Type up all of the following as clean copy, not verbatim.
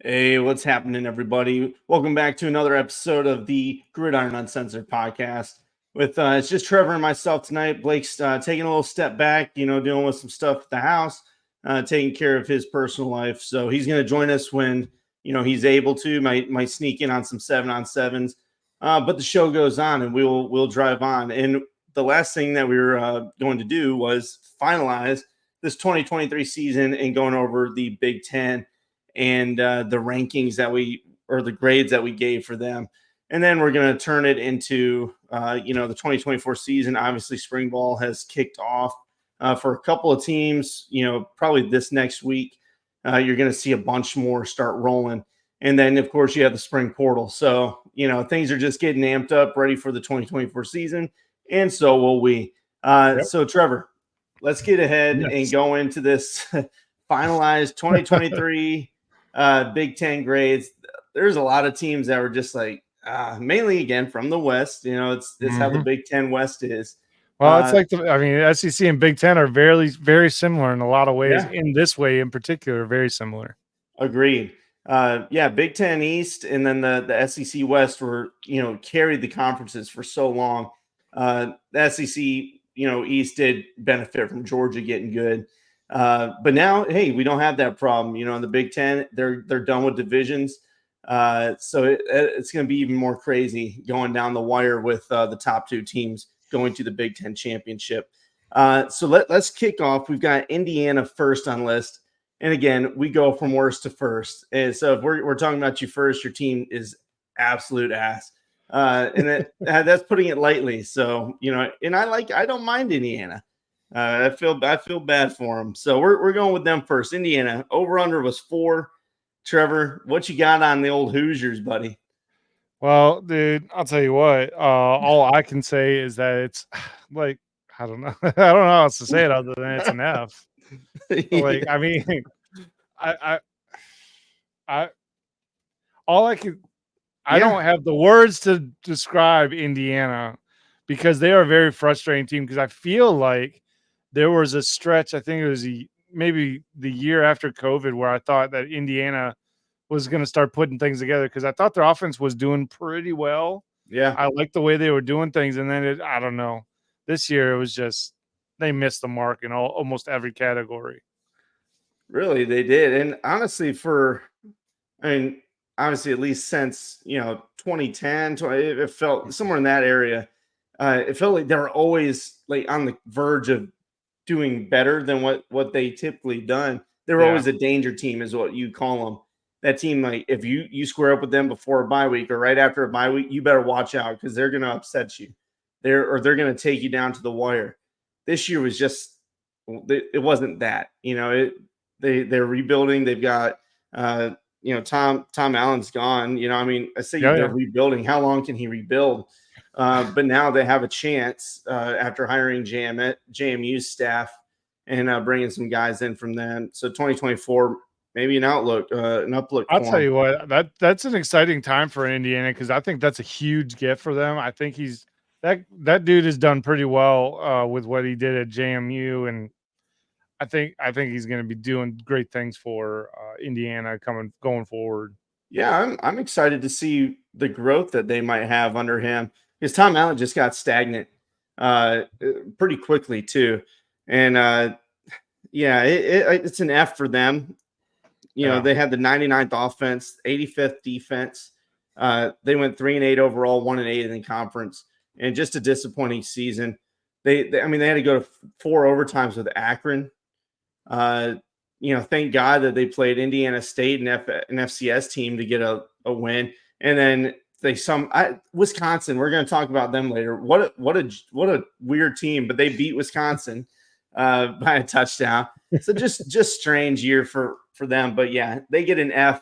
Hey, what's happening, everybody? Welcome back to another episode of the Gridiron Uncensored podcast. With it's just Trevor and myself tonight. Blake's taking a little step back, dealing with some stuff at the house, taking care of his personal life. So he's going to join us when he's able to. Might sneak in on some 7-on-7s, but the show goes on, and we'll drive on. And the last thing that we were going to do was finalize this 2023 season and going over the Big Ten and the rankings the grades that we gave for them. And then we're going to turn it into, the 2024 season. Obviously, spring ball has kicked off for a couple of teams. Probably this next week, you're going to see a bunch more start rolling. And then, of course, you have the spring portal. So, things are just getting amped up, ready for the 2024 season. And so will we. So, Trevor, let's get ahead and go into this finalized 2023 Big Ten grades. There's a lot of teams that were just like, mainly again from the West. It's how the Big Ten West is. Well, it's like SEC and Big Ten are very, very similar in a lot of ways. Yeah. In this way, in particular, very similar. Agreed. Big Ten East and then the SEC West were carried the conferences for so long. The SEC East did benefit from Georgia getting good. But now, hey, we don't have that problem. In the Big Ten, they're done with divisions. So it's going to be even more crazy going down the wire with the top two teams going to the Big Ten championship. So let's kick off. We've got Indiana first on list. And again, we go from worst to first. And so if we're talking about you first, your team is absolute ass. And that's putting it lightly. So, and I don't mind Indiana. I feel bad for them. So we're going with them first. Indiana, over-under was 4. Trevor, what you got on the old Hoosiers, buddy? Well, dude, I'll tell you what. All I can say is that it's like, I don't know. I don't know how else to say it other than it's an F. Like, I mean, I don't have the words to describe Indiana because they are a very frustrating team because I feel like there was a stretch, I think it was maybe the year after COVID, where I thought that Indiana was going to start putting things together because I thought their offense was doing pretty well. Yeah. I liked the way they were doing things. And then I don't know. This year it was just they missed the mark in almost every category. Really, they did. And honestly, obviously, at least since 2010, it felt somewhere in that area. It felt like they were always like on the verge of doing better than what they typically done. They were always a danger team, is what you call them. That team, like if you square up with them before a bye week or right after a bye week, you better watch out because they're going to upset you. They're going to take you down to the wire. This year was just it wasn't that. They're rebuilding. They've got Tom Allen's gone. I say they're rebuilding. How long can he rebuild? But now they have a chance after hiring JMU's staff and bringing some guys in from them. So 2024, maybe an uplook. I'll tell you what, that's an exciting time for Indiana because I think that's a huge gift for them. I think that dude has done pretty well with what he did at JMU, and I think he's going to be doing great things for Indiana going forward. Yeah, I'm excited to see the growth that they might have under him. Because Tom Allen just got stagnant pretty quickly too, and it's an F for them. They had the 99th offense, 85th defense. They went 3-8 overall, 1-8 in the conference, and just a disappointing season. They had to go to 4 overtimes with Akron. Thank God that they played Indiana State and an FCS team to get a win, and then. Wisconsin. We're going to talk about them later. What a weird team, but they beat Wisconsin by a touchdown. So just strange year for them. But yeah, they get an F.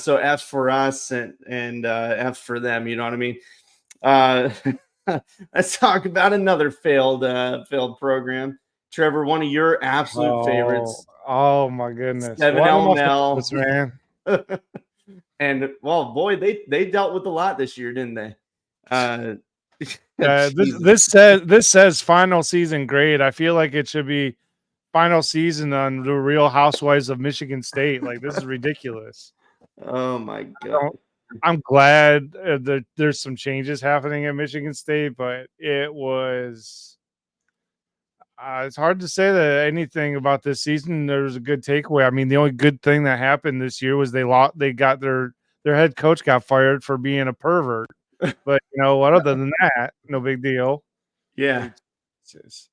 So F for us and F for them. You know what I mean? Let's talk about another failed program. Trevor, one of your absolute favorites. Oh my goodness, 7-L, man. And well, boy, they dealt with a lot this year, didn't they? This says final season grade. I feel like it should be final season on the Real Housewives of Michigan State. Like, this is ridiculous. Oh my I god. don't I'm glad, that there's some changes happening at Michigan State, but it's hard to say that anything about this season there was a good takeaway. I mean, the only good thing that happened this year was they got their head coach got fired for being a pervert. But, what, other than that, no big deal. Yeah. It's just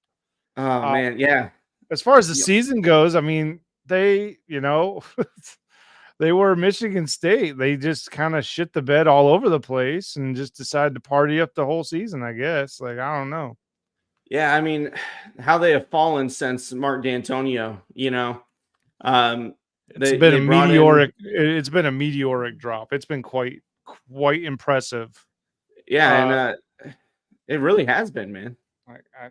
Oh uh, man. Yeah. as far as the Yeah. season goes, I mean, they, they were Michigan State. They just kind of shit the bed all over the place and just decided to party up the whole season, I guess. Like, I don't know. Yeah, I mean, how they have fallen since Mark D'Antonio, Um, they brought in, It's been a meteoric drop. It's been quite impressive. yeah, and Uh, it really has been, man. I, I,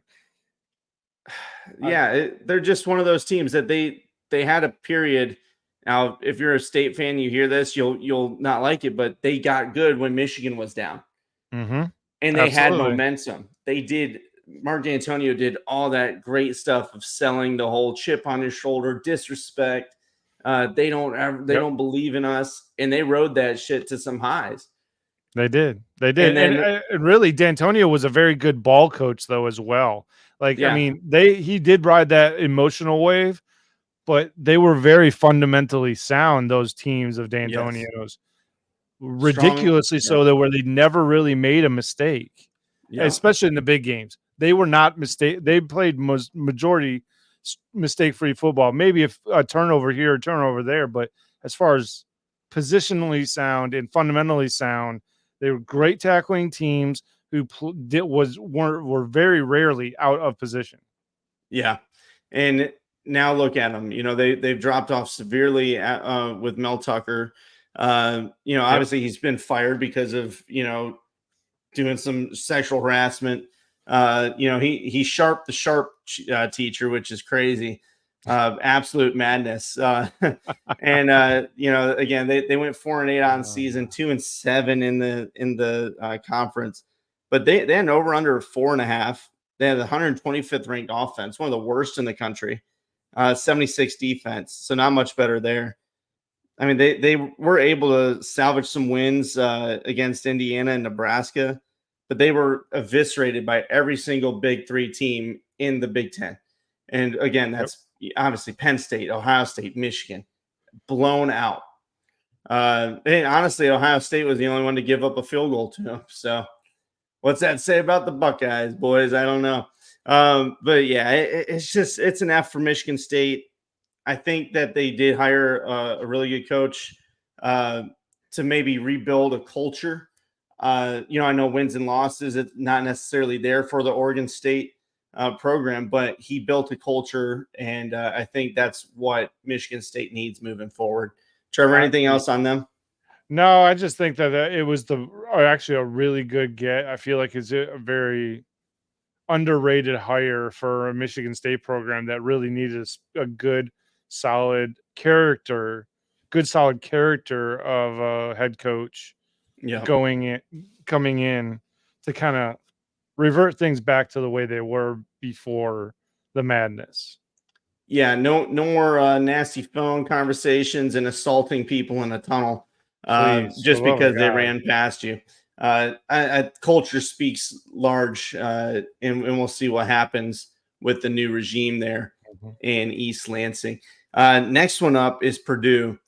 I Yeah, they're just one of those teams that they had a period. Now, if you're a state fan, you hear this, you'll not like it, but they got good when Michigan was down, mm-hmm, and they had absolutely. momentum. They did. Mark D'Antonio did all that great stuff of selling the whole chip on his shoulder, disrespect. They Yep, don't believe in us, and they rode that shit to some highs. they did. They And did. then, And really, D'Antonio was a very good ball coach, though, as well. Like, I yeah, mean, he did ride that emotional wave, but they were very fundamentally sound, those teams of yes, D'Antonio's. strong, Ridiculously yeah, so, that where they never really made a mistake, yeah, especially in the big games. They were not they played majority mistake-free football. Maybe if a turnover here, a turnover there, but as far as positionally sound and fundamentally sound, they were great tackling teams who were very rarely out of position. yeah. And now look at them. They've dropped off severely with Mel Tucker. Yep. Obviously he's been fired because of doing some sexual harassment. He sharp the sharp teacher, which is crazy, absolute madness. And again, they went 4-8 on season, 2-7 in the conference, but they had an over under 4.5. They had the 125th ranked offense, one of the worst in the country. 76 defense, so not much better there. I mean, they were able to salvage some wins against Indiana and Nebraska, but they were eviscerated by every single Big Three team in the Big Ten. And again, Yep. that's obviously Penn State, Ohio State, Michigan, blown out. And honestly, Ohio State was the only one to give up a field goal to them. So, what's that say about the Buckeyes, boys? I don't know. But yeah, it's an F for Michigan State. I think that they did hire a really good coach to maybe rebuild a culture. I know wins and losses, it's not necessarily there for the Oregon State program, but he built a culture, and I think that's what Michigan State needs moving forward. Trevor, I anything else on them? No, I just think that it was actually a really good get. I feel like it's a very underrated hire for a Michigan State program that really needed a good, solid character of a head coach Yeah. coming in to kind of revert things back to the way they were before the madness. Yeah, no more nasty phone conversations and assaulting people in a tunnel Please, for just the love of because they God. ran past you. Culture speaks large, and we'll see what happens with the new regime there Mhm. in East Lansing. Next one up is Purdue,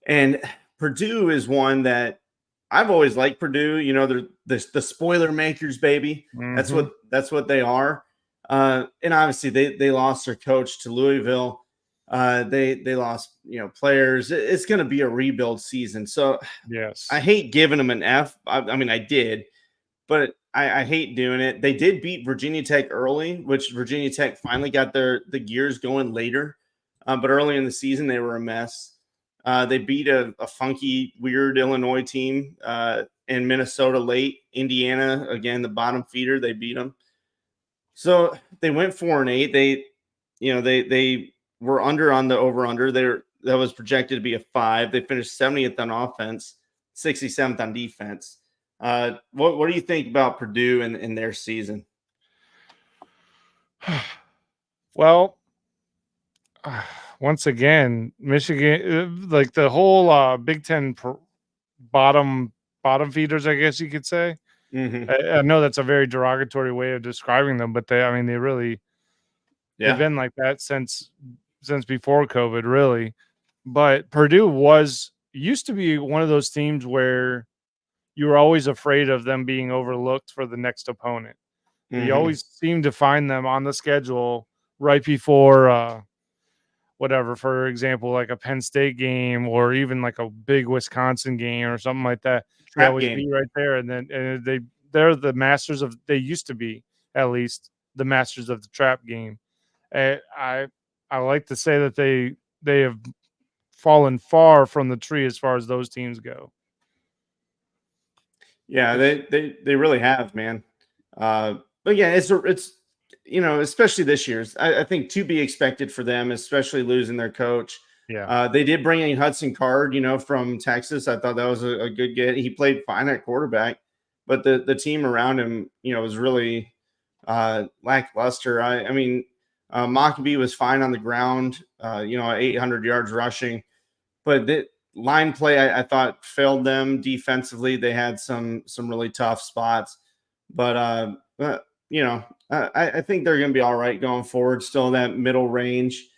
and Purdue is one that I've always liked. Purdue, they're the spoiler makers, baby. That's Mhm. what they are. And obviously they lost their coach to Louisville. They lost players. It's going to be a rebuild season. So I Yes. hate giving them an F. I mean, I did, but I hate doing it. They did beat Virginia Tech early, which Virginia Tech finally got the gears going later. But early in the season, they were a mess. They beat a funky, weird Illinois team in Minnesota late. Indiana, again, the bottom feeder, they beat them. So they went 4-8. They were under on the over under. That was projected to be a 5. They finished 70th on offense, 67th on defense. What do you think about Purdue and their season? Well, once again, Michigan, like the whole Big Ten bottom feeders, I guess you could say. Mm-hmm. I know that's a very derogatory way of describing them, but they really they've Yeah. been like that since before COVID, really. But Purdue used to be one of those teams where you were always afraid of them being overlooked for the next opponent. You Mm-hmm. always seem to find them on the schedule right before whatever, for example, like a Penn State game or even like a big Wisconsin game or something like that. They Trap always game. be right there, and they're the masters of. They used to be at least the masters of the trap game. I like to say that they have fallen far from the tree as far as those teams go. Yeah, they really have, man. But yeah, it's especially this year's. I think to be expected for them, especially losing their coach. Yeah, They did bring in Hudson Card, from Texas. I thought that was a good get. He played fine at quarterback, but the team around him, was really lackluster. I mean, Mockabee was fine on the ground, 800 yards rushing, but the line play I thought failed them defensively. They had some really tough spots, but I think they're going to be all right going forward. Still in that middle range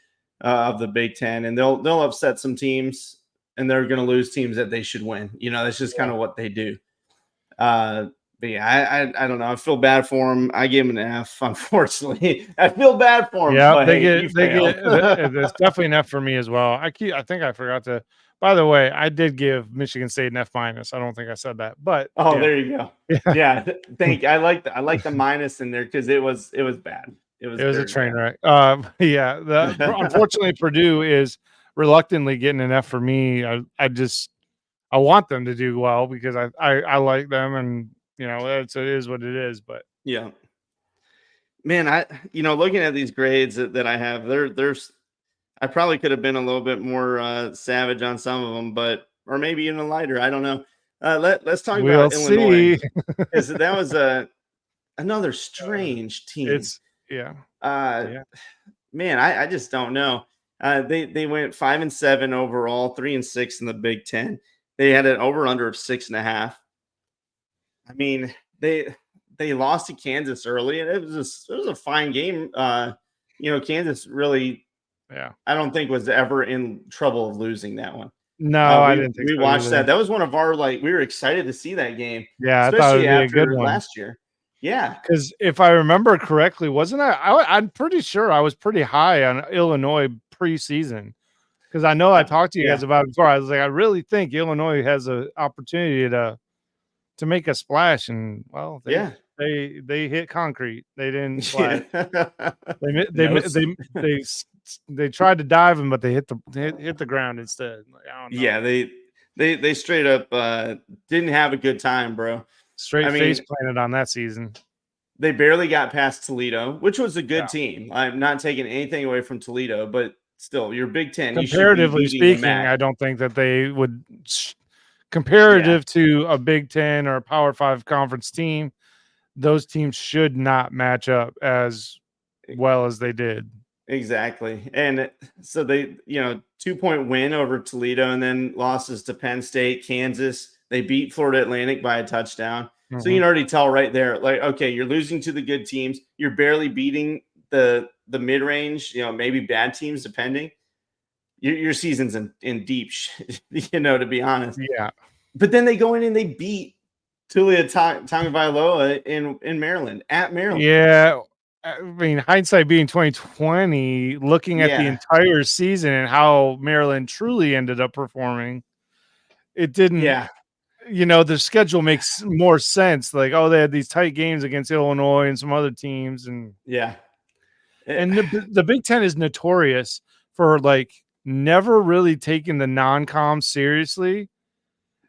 of the Big Ten, and they'll upset some teams, and they're going to lose teams that they should win. That's just kind yeah. of what they do. But yeah, I don't know. I feel bad for him. I gave him an F. Unfortunately, I feel bad for him. Yeah, But hey, you they failed. get it's definitely an F for me as well. I think I forgot to. By the way, I did give Michigan State an F minus. I don't think I said that, but Oh, yeah, there you go. yeah, Yeah, thank you. I like the minus in there because it was bad. It was it was a very train bad. wreck. Yeah, unfortunately Purdue is reluctantly getting an F for me. I want them to do well because I like them, and it is what it is. But Yeah, man. Looking at these grades that I have, there's I probably could have been a little bit more savage on some of them, but or maybe even lighter. I don't know. Let's talk we'll about Illinois see. because that was another strange team. It's yeah, Uh, yeah. Man, I just don't know. They went 5-7 overall, 3-6 in the Big Ten. They had an over under of 6.5. I mean, they lost to Kansas early, and it was a fine game. Kansas really, Yeah. I don't think was ever in trouble of losing that one. No, I We didn't think we so watched either. that. That was one of our we were excited to see that game, Yeah, I thought it especially would be a good after one. last year. Yeah, Because if I remember correctly, wasn't I'm pretty sure I was pretty high on Illinois preseason. Because I know I talked to you guys yeah, about it before. I was like, I really think Illinois has an opportunity to make a splash, and well, yeah. they hit concrete. They didn't splash. Yeah. They mi- they No, mi- they tried to dive him, but they hit the ground instead. Like, I don't know. yeah, they straight up didn't have a good time, bro. I Straight face mean, planted on that season. they barely got past Toledo, which was a Yeah. good team. I'm not taking anything away from Toledo, but still, you're Big Ten. You should be Comparatively beating the speaking, MAC. I don't think that they would Yeah, comparative to a Big Ten or a Power Five conference team, those teams should not match up as well as they did. exactly. And so they, 2-point win over Toledo and then losses to Penn State, Kansas. They beat Florida Atlantic by a touchdown. So you Mhm. can already tell right there, like, okay, you're losing to the good teams. You're barely beating the mid-range, maybe bad teams, depending. Your season's in deep shit, to be honest. Yeah. But then they go in and they beat Tulia Tagovailoa in Maryland, at Maryland. Yeah. I mean, hindsight being 2020, looking at the Yeah, entire season and how Maryland truly ended up performing, it didn't, yeah, the schedule makes more sense. Like, oh, they had these tight games against Illinois and some other teams, and yeah. It- and the Big Ten is notorious for like never really taking the non-com seriously,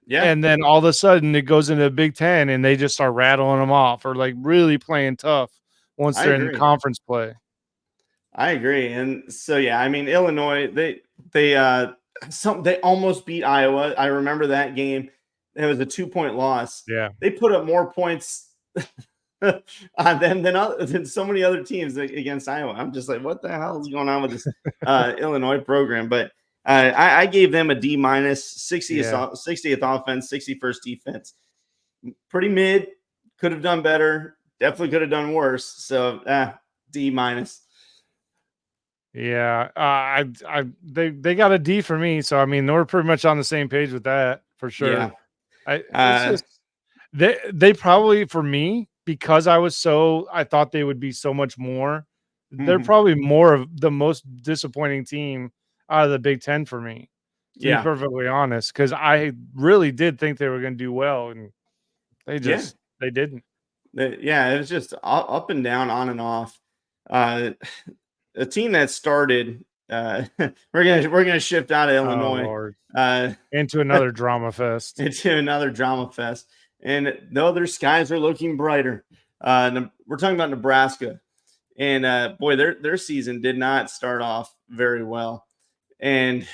yeah, and then all of a sudden it goes into the Big Ten and they just start rattling them off or like really playing tough once I they're in agree. conference play. I agree. And so yeah, I mean Illinois, they almost beat Iowa. I remember that game. It was a 2-point loss. Yeah, They put up more points on them than so many other teams against Iowa. I'm just like, what the hell is going on with this Illinois program? But I gave them a D minus, 60th offense, 61st defense. Pretty mid. Could have done better. Definitely could have done worse. So D minus. Yeah, they got a D for me. So I mean, we're pretty much on the same page with that for sure. Yeah. It's just they probably, for me, because I thought they would be so much more. They're probably more of the most disappointing team out of the Big Ten for me, to be perfectly honest, because I really did think they were going to do well, and they didn't. It was just up and down, on and off. A team that started. We're gonna shift out of Illinois into another drama fest. And the other skies are looking brighter. We're talking about Nebraska, and boy, their season did not start off very well, and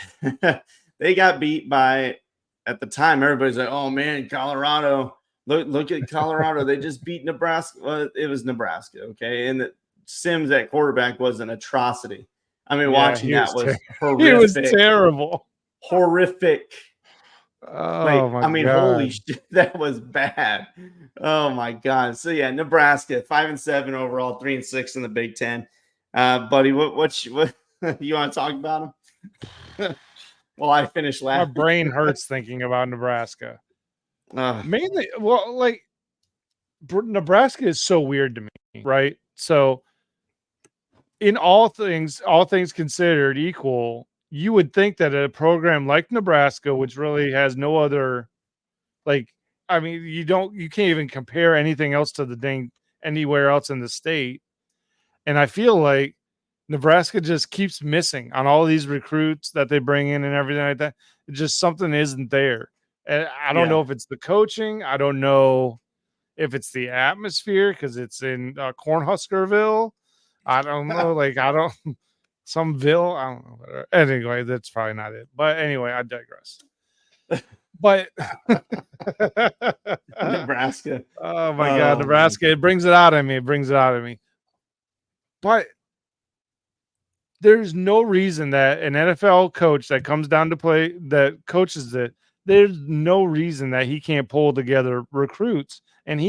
they got beat by. At the time, everybody's like, "Oh man, Colorado! Look at Colorado! They just beat Nebraska." Well, it was Nebraska, okay, and Sims at quarterback was an atrocity. I mean, watching that was horrific. It was terrible, horrific. Oh my God. Holy shit, that was bad. Oh my God. So yeah, Nebraska 5-7 overall, 3-6 in the Big Ten. Buddy, what you want to talk about them? Well, I finished laughing. My brain hurts thinking about Nebraska. Mainly, well, like Nebraska is so weird to me, right? So, in all things considered equal, you would think that a program like Nebraska, which really has no other, like, I mean, you can't even compare anything else to the dang anywhere else in the state. And I feel like Nebraska just keeps missing on all these recruits that they bring in and everything like that. It's just something isn't there. And I don't know if it's the coaching. I don't know if it's the atmosphere because it's in Cornhuskerville. I don't know. Someville. I don't know. Anyway, that's probably not it. But anyway, I digress. But Nebraska. Oh my God, Nebraska. It brings it out of me. But there's no reason that an NFL coach that comes down to play, that coaches it, there's no reason that he can't pull together recruits. And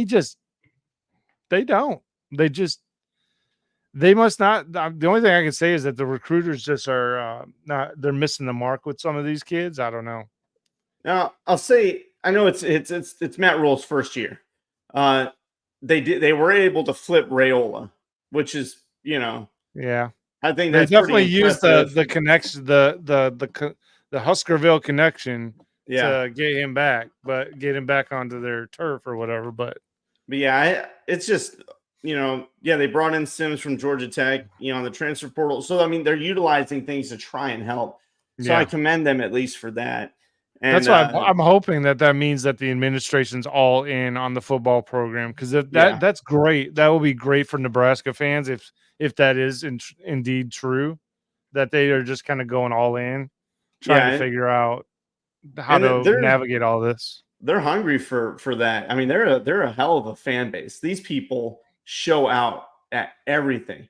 they must not. The only thing I can say is that the recruiters just are they're missing the mark with some of these kids. I don't know. Now I'll say, I know it's Matt Rule's first year. They were able to flip Raiola, which is, I think they that's definitely used the connection, the Huskerville connection to get him back onto their turf or whatever. But yeah, it's just, they brought in Sims from Georgia Tech, on the transfer portal. So, I mean, they're utilizing things to try and help. So I commend them at least for that. And that's why I'm hoping that means that the administration's all in on the football program, because that's great. That will be great for Nebraska fans if that is indeed true, that they are just kind of going all in, trying to figure out how to navigate all this. They're hungry for that. I mean, they're a hell of a fan base. These people show out at everything.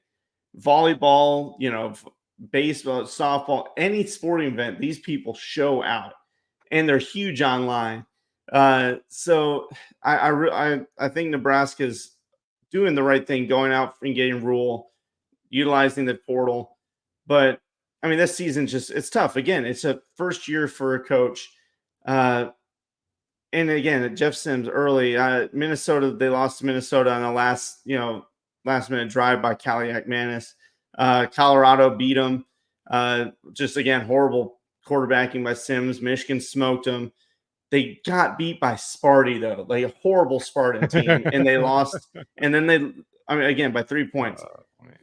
Volleyball, baseball, softball, any sporting event, these people show out. And they're huge online. So I think Nebraska's doing the right thing, going out and getting Rule, utilizing the portal. But I mean, this season it's tough. Again, it's a first year for a coach. And again, Jeff Sims early, Minnesota, they lost to Minnesota on the last minute drive by Kaliak Manis. Colorado beat them. Just again, horrible quarterbacking by Sims. Michigan smoked them. They got beat by Sparty, though, like a horrible Spartan team, and they lost. And then again, by 3 points.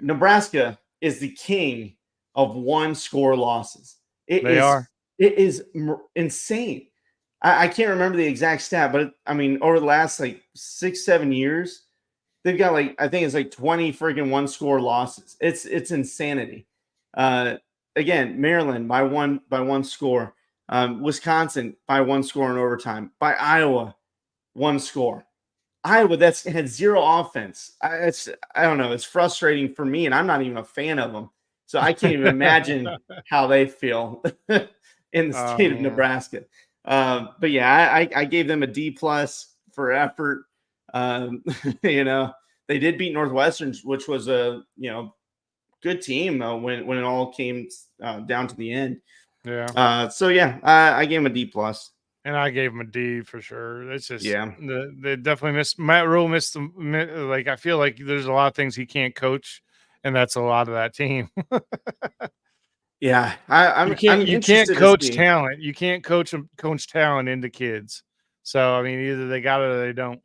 Nebraska is the king of one-score losses. It is insane. I can't remember the exact stat, but over the last 6-7 years, they've got I think it's 20 freaking one-score losses. It's insanity. Again, Maryland by one score, Wisconsin by one score in overtime, by Iowa, one score. Iowa that's had zero offense. I don't know. It's frustrating for me, and I'm not even a fan of them, so I can't even imagine how they feel in the Oh state of man. Nebraska. But yeah, I gave them a D plus for effort. Um, they did beat Northwestern, which was a good team when it all came down to the end. Yeah. So yeah, I gave them a D plus. And I gave him a D for sure. It's just Yeah. they definitely missed Matt Rule missed like I feel like there's a lot of things he can't coach, and that's a lot of that team. Yeah, I'm You can't interested to coach see. talent. You can't coach talent into kids. So I mean, either they got it or they don't.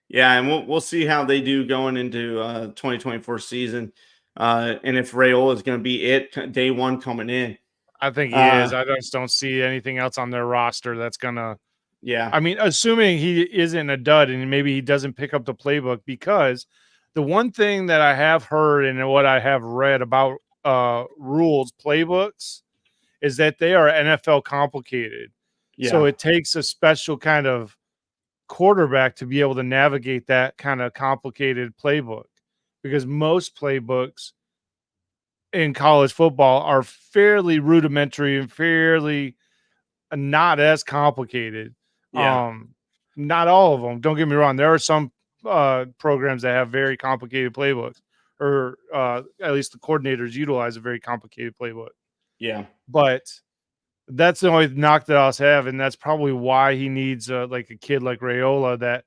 Yeah, and we'll see how they do going into 2024 season, and if Rayola is going to be day one coming in. I think he is. Uh, I just don't see anything else on their roster that's gonna. yeah, I mean, assuming he isn't a dud and maybe he doesn't pick up the playbook, because the one thing that I have heard and what I have read about rules playbooks is that they are NFL complicated. So yeah, it takes a special kind of quarterback to be able to navigate that kind of complicated playbook, because most playbooks in college football are fairly rudimentary and fairly not as complicated. yeah, Not all of them. Don't get me wrong. There are some programs that have very complicated playbooks, or at least the coordinators utilize a very complicated playbook. yeah, But that's the only knock that I'll have, and that's probably why he needs like a kid like Rayola that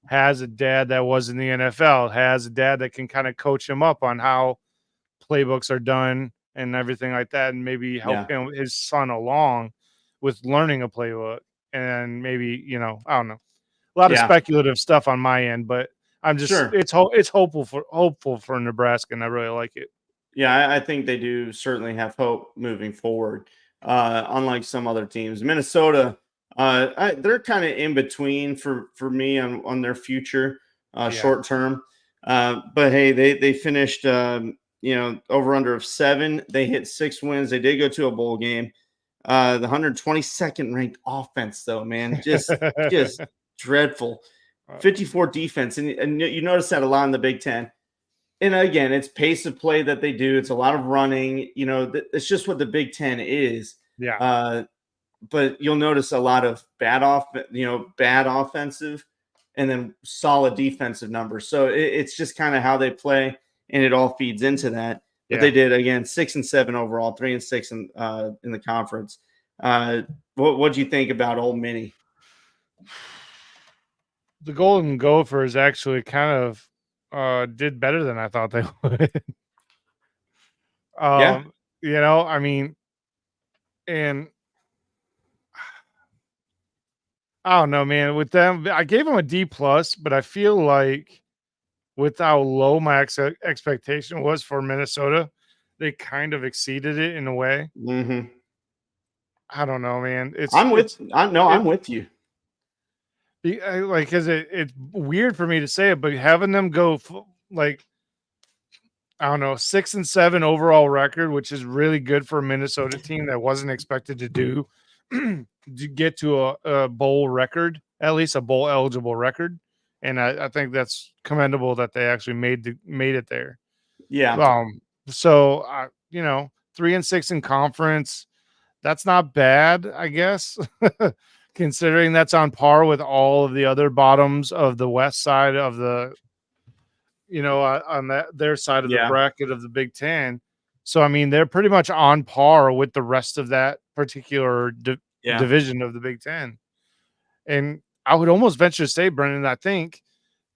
has a dad that was in the NFL, has a dad that can kind of coach him up on how playbooks are done and everything like that, and maybe help yeah, his son along with learning a playbook. And maybe, I don't know, a lot of yeah. speculative stuff on my end, but I'm just Sure. it's hopeful for Nebraska, and I really like it. Yeah, I think they do certainly have hope moving forward. Unlike some other teams, Minnesota, they're kind of in between for me on their future, Yeah. short term. But hey, they finished over under of 7. They hit 6 wins. They did go to a bowl game. The 122nd ranked offense, though, man, just dreadful. 54 defense, and you notice that a lot in the Big Ten. And again, it's pace of play that they do. It's a lot of running. It's just what the Big Ten is. Yeah. Uh, but you'll notice a lot of bad offensive, and then solid defensive numbers. So it's just kind of how they play, and it all feeds into that. But Yeah. they did, again, 6-7 overall, 3-6 in the conference. What do you think about Old Mini? The Golden Gophers actually kind of did better than I thought they would. Yeah, I mean, and I don't know, man. With them, I gave them a D plus, but I feel like with how low my expectation was for Minnesota, they kind of exceeded it in a way. mm-hmm. I don't know, man. I'm with you. Like, because it's weird for me to say it, but having them go like, I don't know, 6-7 overall record, which is really good for a Minnesota team that wasn't expected to do to get to a bowl record, at least a bowl eligible record. And I think that's commendable that they actually made it there. Yeah. So 3-6 in conference, that's not bad, I guess, considering that's on par with all of the other bottoms of the west side of the, on their side of the Yeah. bracket of the Big Ten. So I mean, they're pretty much on par with the rest of that particular Yeah. division of the Big Ten. And I would almost venture to say, Brendan, I think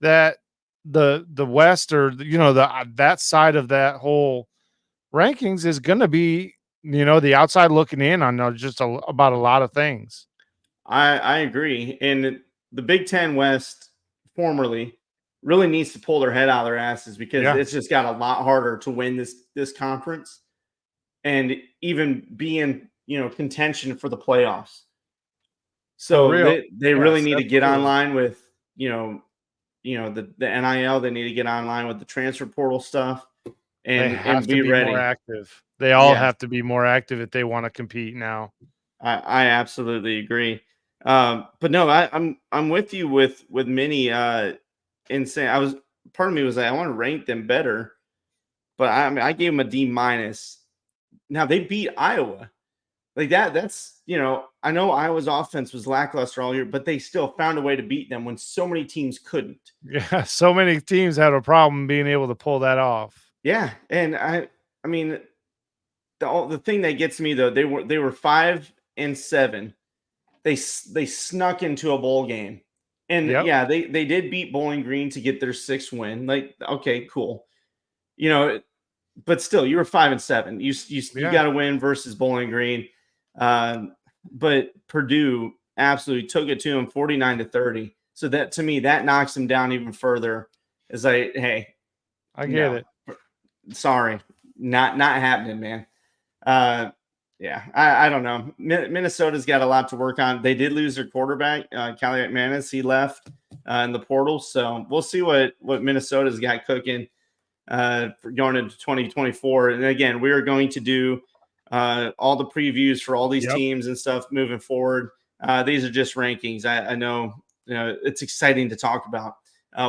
that the West, or that side of that whole rankings is going to be the outside looking in on just about a lot of things. I agree. And the Big Ten West, formerly, really needs to pull their head out of their asses, because it's just got a lot harder to win this conference and even be in contention for the playoffs. So they really need to get online with the NIL. They need to get online with the transfer portal stuff and be ready. More active. They all have to be more active if they want to compete now. I absolutely agree. But no, I'm with you with many insane. Part of me was like, I want to rank them better, but I gave them a D minus. Now they beat Iowa. Like that's I know Iowa's offense was lackluster all year, but they still found a way to beat them when so many teams couldn't. Yeah, so many teams had a problem being able to pull that off. Yeah, and I mean the thing that gets me though, they were 5-7. They snuck into a bowl game. And Yep. yeah, they did beat Bowling Green to get their 6th win. Like, okay, cool. But still, you were 5-7. You got to win versus Bowling Green. But Purdue absolutely took it to them 49-30. So that to me, that knocks them down even further. Is like, hey, I get it. Sorry, not happening, man. Yeah, I don't know. Minnesota's got a lot to work on. They did lose their quarterback, Callie McManus. He left in the portal, so we'll see what Minnesota's got cooking for going into 2024. And again, we are going to do all the previews for all these teams and stuff moving forward. These are just rankings. I know, it's exciting to talk about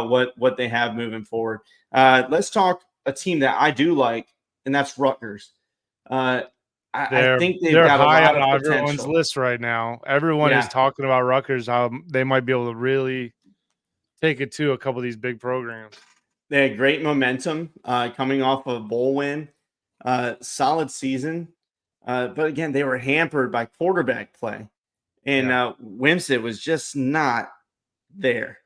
what they have moving forward. Let's talk a team that I do like, and that's Rutgers. I think they've got high a lot on of potential. Everyone's list right now. Everyone is talking about Rutgers, how they might be able to really take it to a couple of these big programs. They had great momentum coming off of a bowl win, solid season. But again, they were hampered by quarterback play, and Wimsatt was just not there.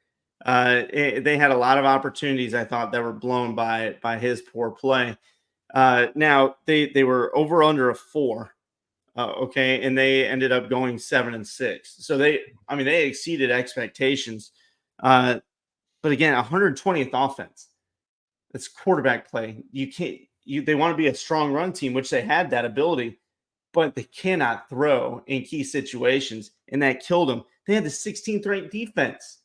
They had a lot of opportunities, I thought, that were blown by his poor play. Now they were over under a 4. Okay. And they ended up going 7-6. So they exceeded expectations. But again, 120th offense. That's quarterback play. They want to be a strong run team, which they had that ability, but they cannot throw in key situations. And that killed them. They had the 16th ranked defense.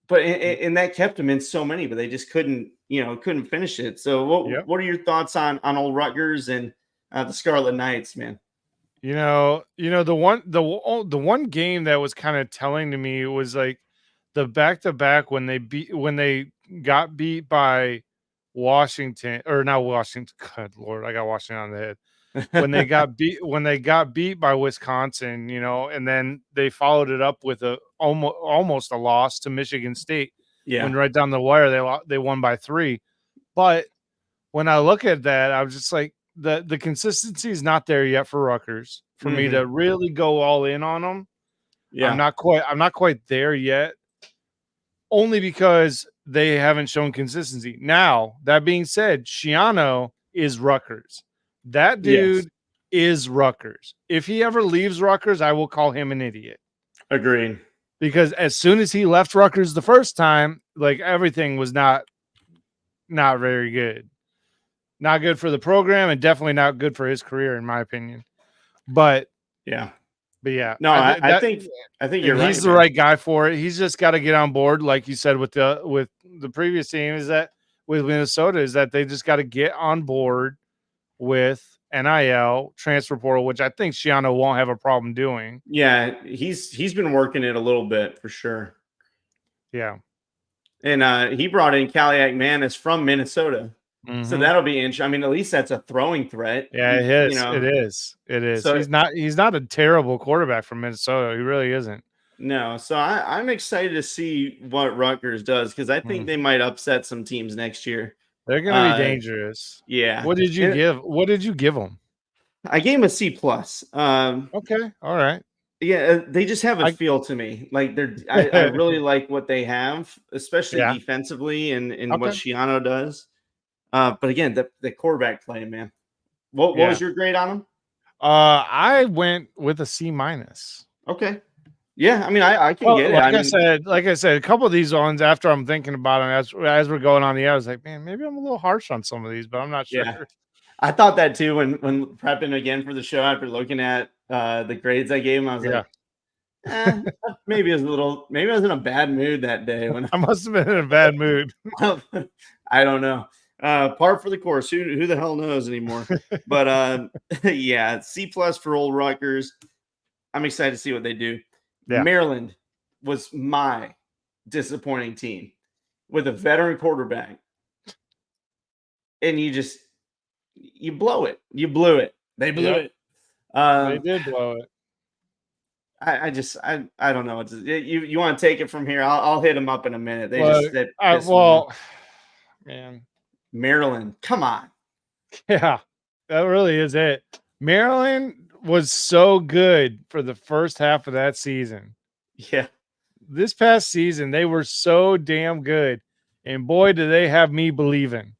But and that kept them in so many, but they just couldn't finish it. So what are your thoughts on old Rutgers and the Scarlet Knights, man? The one game that was kind of telling to me was like the back-to-back when they got beat by Washington, or not Washington. God Lord, I got Washington on the head. When they got beat by Wisconsin, and then they followed it up with almost a loss to Michigan State. Yeah. When right down the wire they won by 3. But when I look at that, I was just like, the consistency is not there yet for Rutgers for me to really go all in on them. Yeah. I'm not quite there yet, only because they haven't shown consistency. Now, that being said, Schiano is Rutgers. That dude is Rutgers. If he ever leaves Rutgers, I will call him an idiot. Agreed. Because as soon as he left Rutgers the first time, like everything was not very good. Not good for the program and definitely not good for his career, in my opinion. But yeah. No, I think you're right. He's the right guy for it. He's just got to get on board, like you said with the previous team, is that with Minnesota, is that they just got to get on board with NIL, transfer portal, which I think Schiano won't have a problem doing. Yeah, he's been working it a little bit for sure. Yeah. And he brought in Callie McManus from Minnesota. So that'll be interesting. I mean, at least that's a throwing threat. Yeah, it is. It is. So he's not a terrible quarterback from Minnesota. He really isn't. No. So I'm excited to see what Rutgers does, because I think they might upset some teams next year. They're going to be dangerous. Yeah. What did you give them? I gave them a C+. Okay. All right. Yeah, they just have a feel to me. Like I really like what they have, especially defensively and what Schiano does. But again, the quarterback play, man. What was your grade on them? I went with a C-. Okay. Yeah, I mean, I can get it. Like I said, a couple of these ones, after I'm thinking about them as we're going on the air, I was like, man, maybe I'm a little harsh on some of these, but I'm not sure. Yeah. I thought that too when prepping again for the show, after looking at the grades I gave him. I was like, maybe I was in a bad mood that day. When I must have been in a bad mood. I don't know. Par for the course. Who the hell knows anymore? But yeah, C+ for old Rutgers. I'm excited to see what they do. Yeah. Maryland was my disappointing team with a veteran quarterback, and you blow it. You blew it. They blew Yep. it. They Um, did blow it. I don't know. You want to take it from here? I'll hit them up in a minute. Well, They pissed me off. man, Maryland, come on. yeah, that really is it. Maryland was so good for the first half of that season. Yeah, This past season, they were so damn good. And boy, do they have me believing.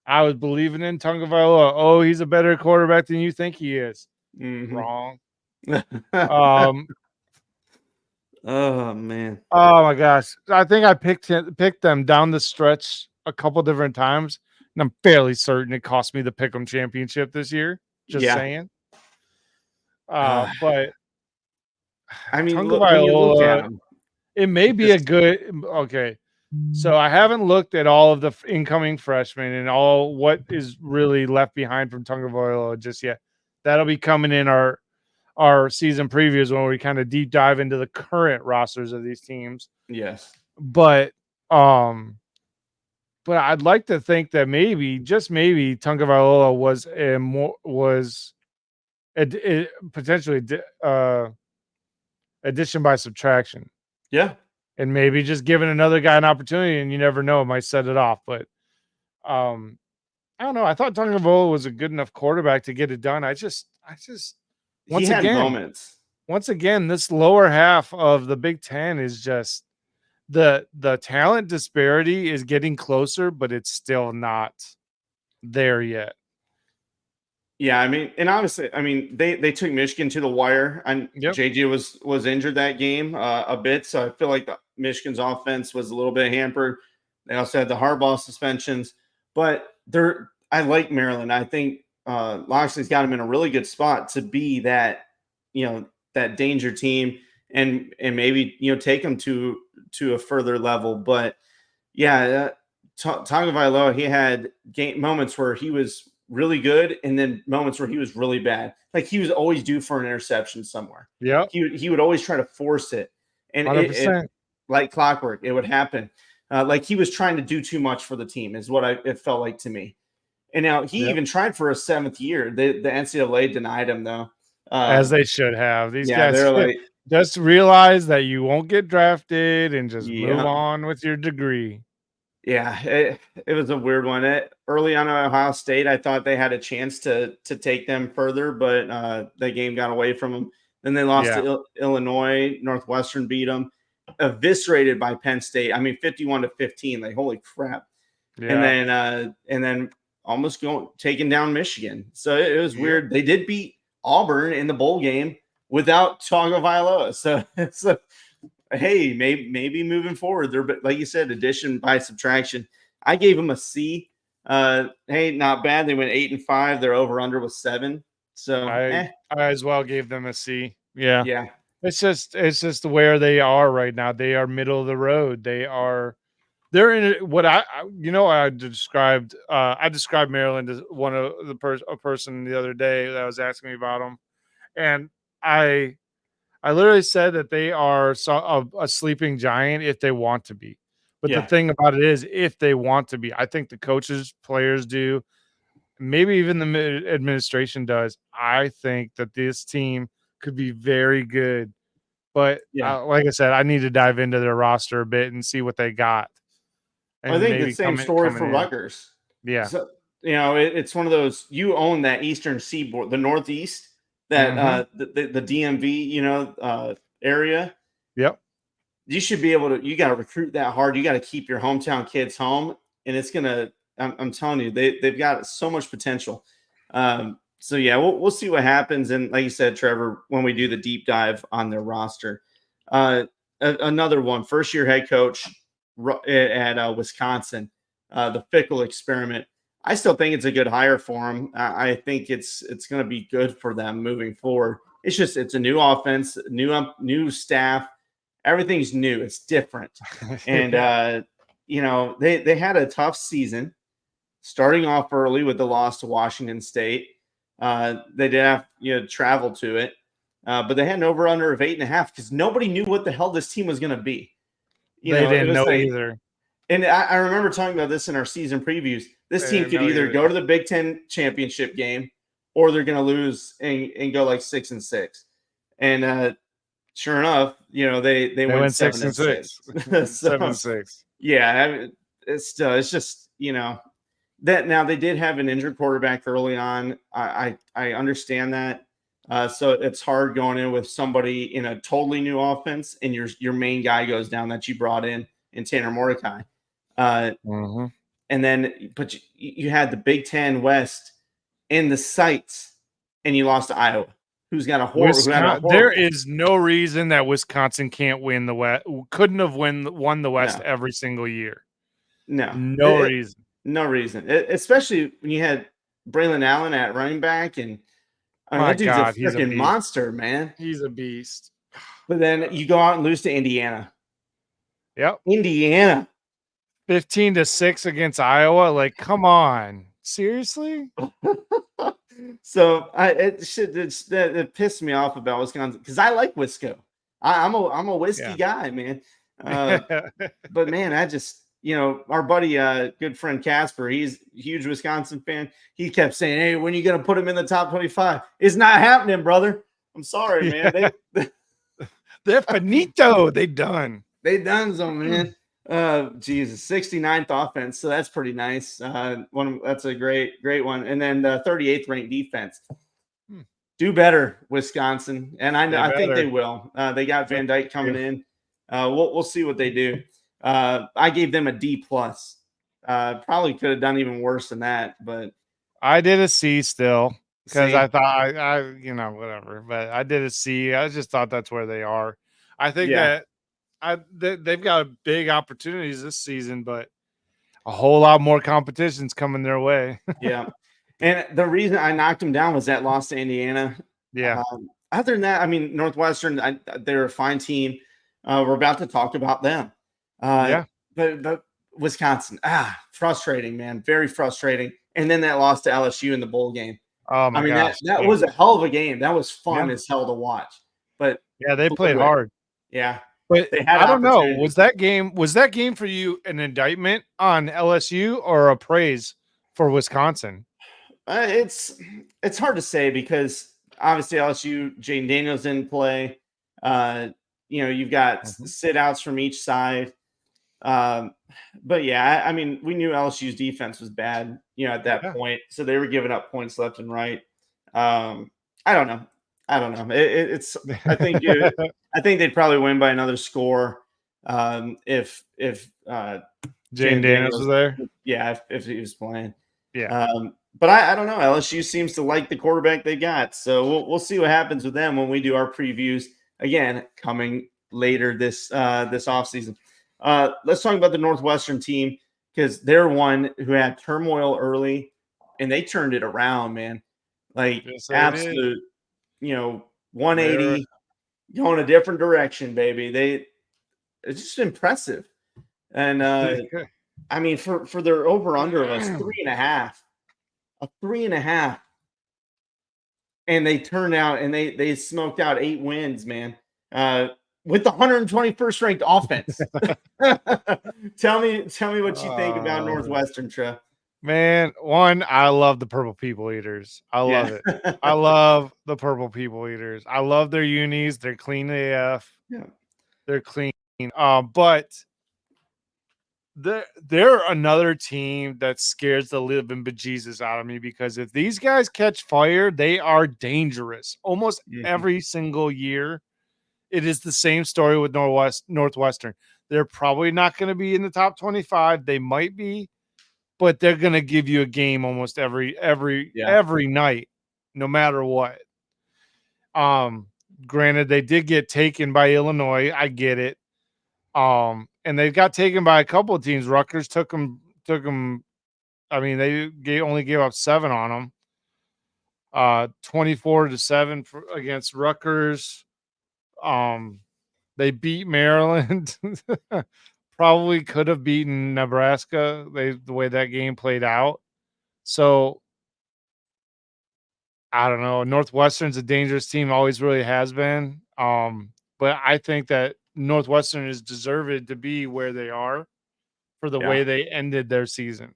I was believing in Tagovailoa. Oh, he's a better quarterback than you think he is. mhm. Wrong. Um, Oh man, oh my gosh. I think I picked them down the stretch a couple different times. And I'm fairly certain it cost me the Pick'em championship this year. Just yeah. saying. Uh, But I mean, look, when you look at Tagovailoa, them, it may be a just good okay. So I haven't looked at all of the incoming freshmen and all what is really left behind from Tagovailoa just yet. That'll be coming in our season previews when we kind of deep dive into the current rosters of these teams. yes, But um but I'd like to think that maybe just maybe Tagovailoa was potentially addition by subtraction. yeah. And maybe just giving another guy an opportunity, and you never know, it might set it off. But um, I don't know. I thought Tagovailoa was a good enough quarterback to get it done. I just He once had again, moments. this lower half of the Big Ten is just the talent disparity is getting closer, but it's still not there yet. Yeah, I mean, and obviously, I mean, they took Michigan to the wire, and Yep. JJ was injured that game a bit, so I feel like Michigan's offense was a little bit hampered. They also had the Harbaugh suspensions, but I like Maryland. I think Loxley's got him in a really good spot to be that that danger team, and maybe take them to a further level. But yeah, Tagovailoa, he had moments where he was really good, and then moments where he was really bad. Like he was always due for an interception somewhere. Yep. He would always try to force it, and 100%. like clockwork, it would happen. Like he was trying to do too much for the team, is what it felt like to me. And now he even tried for a 7th year. The NCAA denied him though, As they should have. These yeah, guys they're like, just realize that you won't get drafted and just move yeah. on with your degree. Yeah, it was a weird one. Early on at Ohio State, I thought they had a chance to take them further, but the game got away from them. Then they lost to Illinois. Northwestern beat them, eviscerated by Penn State. I mean, 51-15. Like, holy crap! Yeah. And then almost taking down Michigan. So it was weird. They did beat Auburn in the bowl game without Tagovailoa. So hey, maybe moving forward, they're, like you said, addition by subtraction. I gave them a C. Hey, not bad. They went 8-5. Their over under was 7. So I as well gave them a C. Yeah. yeah. It's just where they are right now. They are middle of the road. They're in what I described. I described Maryland as one of a person the other day that was asking me about them, and I literally said that they are a sleeping giant if they want to be. But the thing about it is, if they want to be, I think the coaches, players do, maybe even the administration does. I think that this team could be very good. But like I said, I need to dive into their roster a bit and see what they got. And I think the same story for Rutgers. Yeah. So, it's one of those, you own that Eastern Seaboard, the Northeast, that the DMV, area. Yep. You should be able to. You got to recruit that hard. You got to keep your hometown kids home, and it's gonna. I'm telling you, they've got so much potential. So yeah, we'll see what happens. And like you said, Trevor, when we do the deep dive on their roster, another one, first year head coach at Wisconsin, the Fickle experiment. I still think it's a good hire for him. I think it's going to be good for them moving forward. It's a new offense, new staff. Everything's new. It's different. And, they had a tough season starting off early with the loss to Washington State. They did have, travel to it. but they had an over under of 8.5 because nobody knew what the hell this team was going to be. They It didn't was know like, either. and I remember talking about this in our season previews. This They team didn't could know either either. go to the Big Ten championship game, or they're going to lose and go like 6-6. And sure enough, they went 7-6. 7-6. Yeah, it's just that now they did have an injured quarterback early on. I understand that. So it's hard going in with somebody in a totally new offense, and your main guy goes down that you brought in Tanner Mordecai. Mm-hmm. And then, but you had the Big Ten West in the sights, and you lost to Iowa, who's got a horrible. There is no reason that Wisconsin can't win the West. Couldn't have won the West every single year. No reason. No reason. Especially when you had Braylon Allen at running back, and that dude's a freaking monster, man. He's a beast. But then you go out and lose to Indiana. Yep. Indiana. 15-6 against Iowa. Like, come on. Seriously? So it pissed me off about Wisconsin because I like Wisco. I'm a whiskey guy, man. But man, I just our buddy, good friend Casper, he's a huge Wisconsin fan. He kept saying, "Hey, when are you gonna put him in the top 25?" It's not happening, brother. I'm sorry, man. They're finito. They done some, man. Jesus, 69th offense, so that's pretty nice. That's a great one. And then the 38th ranked defense. Do better, Wisconsin, and I think they will. They got Van Dyke coming in. We'll see what they do. I gave them a D+. Probably could have done even worse than that, but I did a C still because I thought I whatever. But I did a C. I just thought that's where they are. I think that they've got big opportunities this season, but a whole lot more competition's coming their way. Yeah, and the reason I knocked them down was that loss to Indiana. Yeah. Other than that, I mean, Northwestern, they're a fine team. We're about to talk about them. But Wisconsin, frustrating, man, very frustrating. And then that loss to LSU in the bowl game. Oh my gosh, that was a hell of a game. That was fun as hell to watch. But yeah, they played hard. Yeah, but I don't know. Was that game for you an indictment on LSU or a praise for Wisconsin? It's hard to say because obviously LSU, Jaden Daniels didn't play. You've got sit outs from each side. But yeah, I mean, we knew LSU's defense was bad, at that point. So they were giving up points left and right. I don't know. I think they'd probably win by another score. If Jaden Daniels was there. Yeah. If he was playing. Yeah. But I don't know. LSU seems to like the quarterback they got. So we'll see what happens with them when we do our previews again, coming later this offseason. Let's talk about the Northwestern team because they're one who had turmoil early and they turned it around, man. Like absolute, 180 going a different direction, baby. It's just impressive. And I mean, for their over under of 3.5, a 3.5, and they turned out and they smoked out 8 wins, man. With the 121st ranked offense. Tell me what you think about Northwestern, Trev. Man, one, I love the Purple People Eaters. I love it. I love the Purple People Eaters. I love their unis. They're clean AF. Yeah. They're clean. But they're another team that scares the living bejesus out of me because if these guys catch fire, they are dangerous. Almost every single year. It is the same story with Northwestern. They're probably not going to be in the top 25. They might be, but they're going to give you a game almost every night, no matter what. Granted, they did get taken by Illinois. I get it. And they got taken by a couple of teams. Rutgers took them. I mean, they only gave up 7 on them. 24-7 against Rutgers. They beat Maryland. Probably could have beaten Nebraska. The way that game played out. So I don't know. Northwestern's a dangerous team, always really has been. But I think that Northwestern is deserved to be where they are for the way Yeah. they ended their season.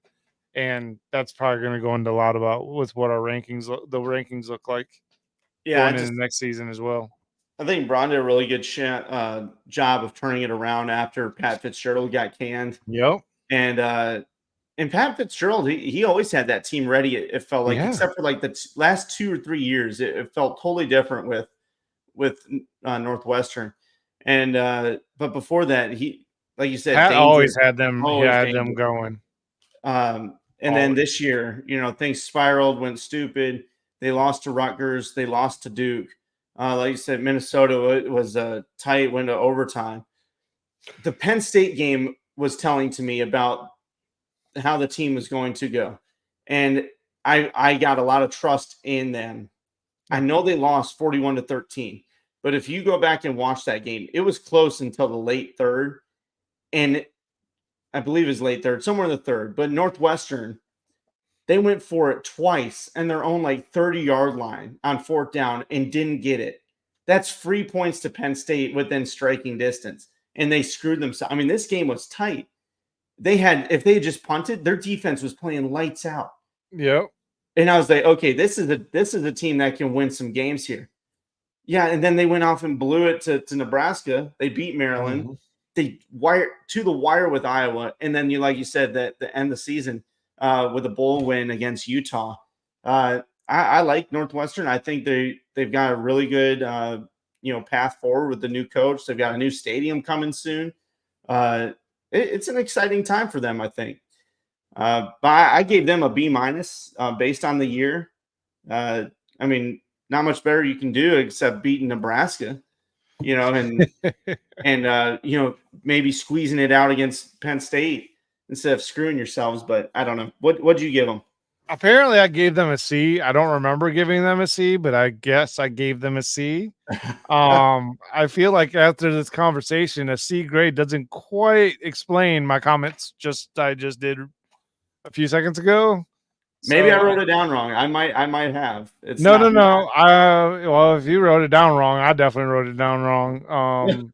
And that's probably going to go into a lot about with what our the rankings look like Yeah, going into the next season as well. I think Braun did a really good job of turning it around after Pat Fitzgerald got canned. Yep. And Pat Fitzgerald, he always had that team ready. It felt like, except for like the last 2 or 3 years, it felt totally different with Northwestern. And but before that, he, like you said, Pat always had them. always Had danger. them going. And then this year, things spiraled, went stupid. They lost to Rutgers. They lost to Duke. Like you said, Minnesota, it was a tight, went to overtime. The Penn State game was telling to me about how the team was going to go. And I got a lot of trust in them. I know they lost 41-13, but if you go back and watch that game, it was close until the late third. And I believe it was late third, somewhere in the third. But Northwestern, they went for it twice in their own like 30-yard line on fourth down and didn't get it. That's free points to Penn State within striking distance. And they screwed themselves. I mean, this game was tight. If they had just punted, their defense was playing lights out. Yep. And I was like, okay, this is a team that can win some games here. Yeah, and then they went off and blew it to Nebraska. They beat Maryland. Mm-hmm. They wired to the wire with Iowa, and then like you said, that the end of the season with a bowl win against Utah. I like Northwestern. I think they've got a really good path forward with the new coach. They've got a new stadium coming soon. It's an exciting time for them, I think. But I gave them a B- based on the year. I mean, not much better you can do except beating Nebraska, and maybe squeezing it out against Penn State instead of screwing yourselves. But I don't know. What'd you give them? Apparently, I gave them a C. I don't remember giving them a C, but I guess I gave them a C. I feel like after this conversation, a C grade doesn't quite explain my comments I just did a few seconds ago. Maybe I wrote it down wrong. I might have. No. Well, if you wrote it down wrong, I definitely wrote it down wrong.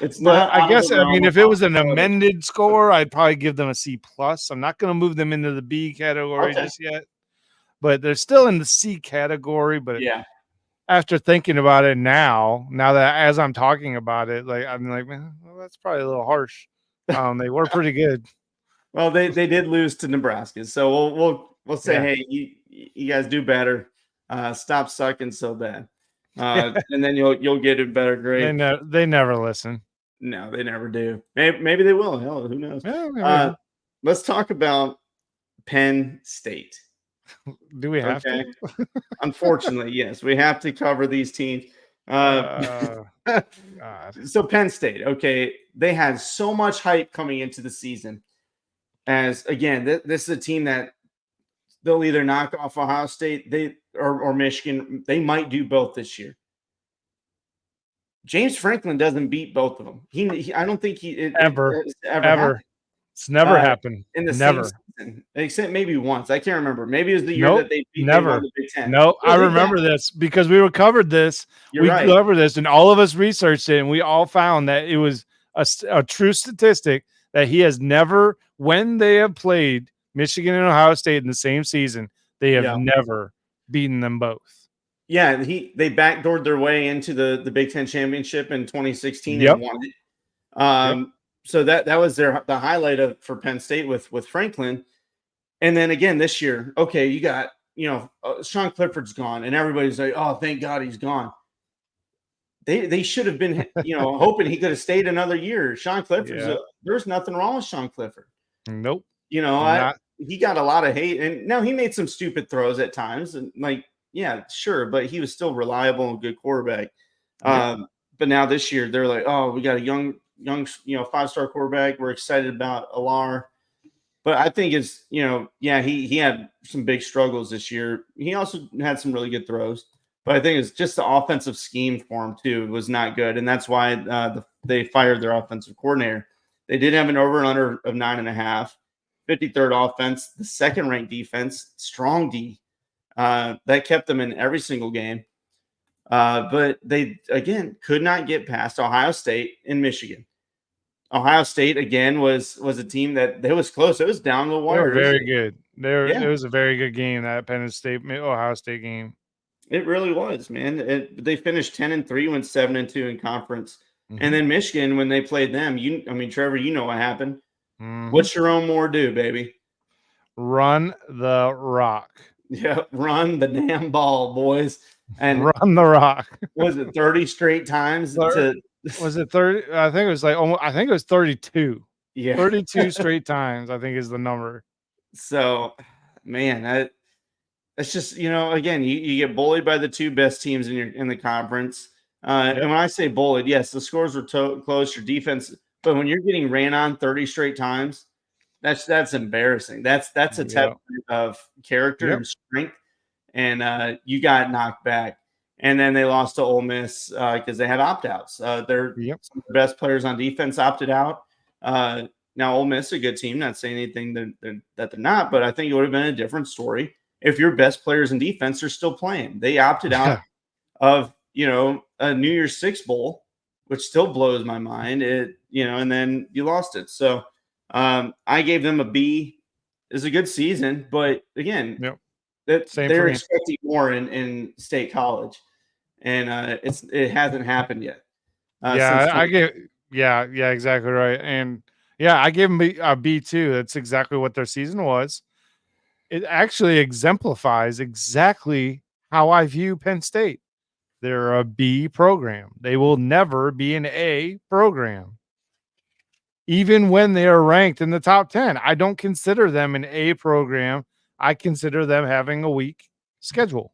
It's not. I guess. I mean, if it was an amended score, I'd probably give them a C plus. I'm not going to move them into the B category just yet, but they're still in the C category. But yeah, after thinking about it now that as I'm talking about it, like I'm like, man, well, that's probably a little harsh. They were pretty good. Well, they did lose to Nebraska, so we'll say, hey, you guys do better. Stop sucking so bad, and then you'll get a better grade. They never listen. No, they never do. Maybe they will. Hell, who knows? Yeah, let's talk about Penn State. Do we have to? Unfortunately, yes, we have to cover these teams. So Penn State, okay, they had so much hype coming into the season. As again, this is a team that they'll either knock off Ohio State, or Michigan. They might do both this year. James Franklin doesn't beat both of them. I don't think ever. It's never happened in the same season, except maybe once. I can't remember. Maybe it was the year that they beat the Big Ten. No, I remember this because we covered this. Covered this, and all of us researched it, and we all found that it was a true statistic that he has never, when they have played Michigan and Ohio State in the same season, they have never beaten them both. Yeah, they backdoored their way into the Big Ten championship in 2016 and won it. So that was the highlight for Penn State with Franklin. And then again this year, okay, you got Sean Clifford's gone, and everybody's like, oh, thank God he's gone. They should have been hoping he could have stayed another year. Sean Clifford, there's nothing wrong with Sean Clifford. Nope. He got a lot of hate, and now he made some stupid throws at times, and yeah, sure, but he was still reliable and good quarterback. But now this year they're like, oh, we got a young 5-star quarterback. We're excited about Alar. But I think it's he had some big struggles this year. He also had some really good throws. But I think it's just the offensive scheme for him too was not good, and that's why they fired their offensive coordinator. They did have an over and under of 9.5. 53rd offense, the second ranked defense, strong D. That kept them in every single game. But they, again, could not get past Ohio State and Michigan. Ohio State, again, was a team that it was close. It was down the They wire. were very good. Yeah. It was a very good game, that Penn State Ohio State game. It really was, man. They finished 10-3, went 7-2 in conference. And then Michigan, when they played them, Trevor, you know what happened. What's Jerome Moore do, baby? Run the rock. Yeah, run the damn ball, boys. And run the rock. Was it 30 straight times? Was it 30? I think it was I think it was 32. Yeah. 32 straight times, I think, is the number. So, man, it's just, again, you get bullied by the two best teams in the conference. And when I say bullied, yes, the scores were close, your defense, but when you're getting ran on 30 straight times, that's embarrassing. That's a test of character and strength, and you got knocked back. And then they lost to Ole Miss because they had opt-outs. Some of the best players on defense opted out. Now, Ole Miss is a good team. Not saying anything that they're not, but I think it would have been a different story if your best players in defense are still playing. They opted out of a New Year's Six bowl, which still blows my mind. And then you lost it. So I gave them a B. It's a good season, but again, they're expecting more in State College, and it hasn't happened yet. Exactly right. And I gave them a B too. That's exactly what their season was. It actually exemplifies exactly how I view Penn State. They're a B program. They will never be an A program. Even when they are ranked in the top 10, I don't consider them an A program. I consider them having a weak schedule.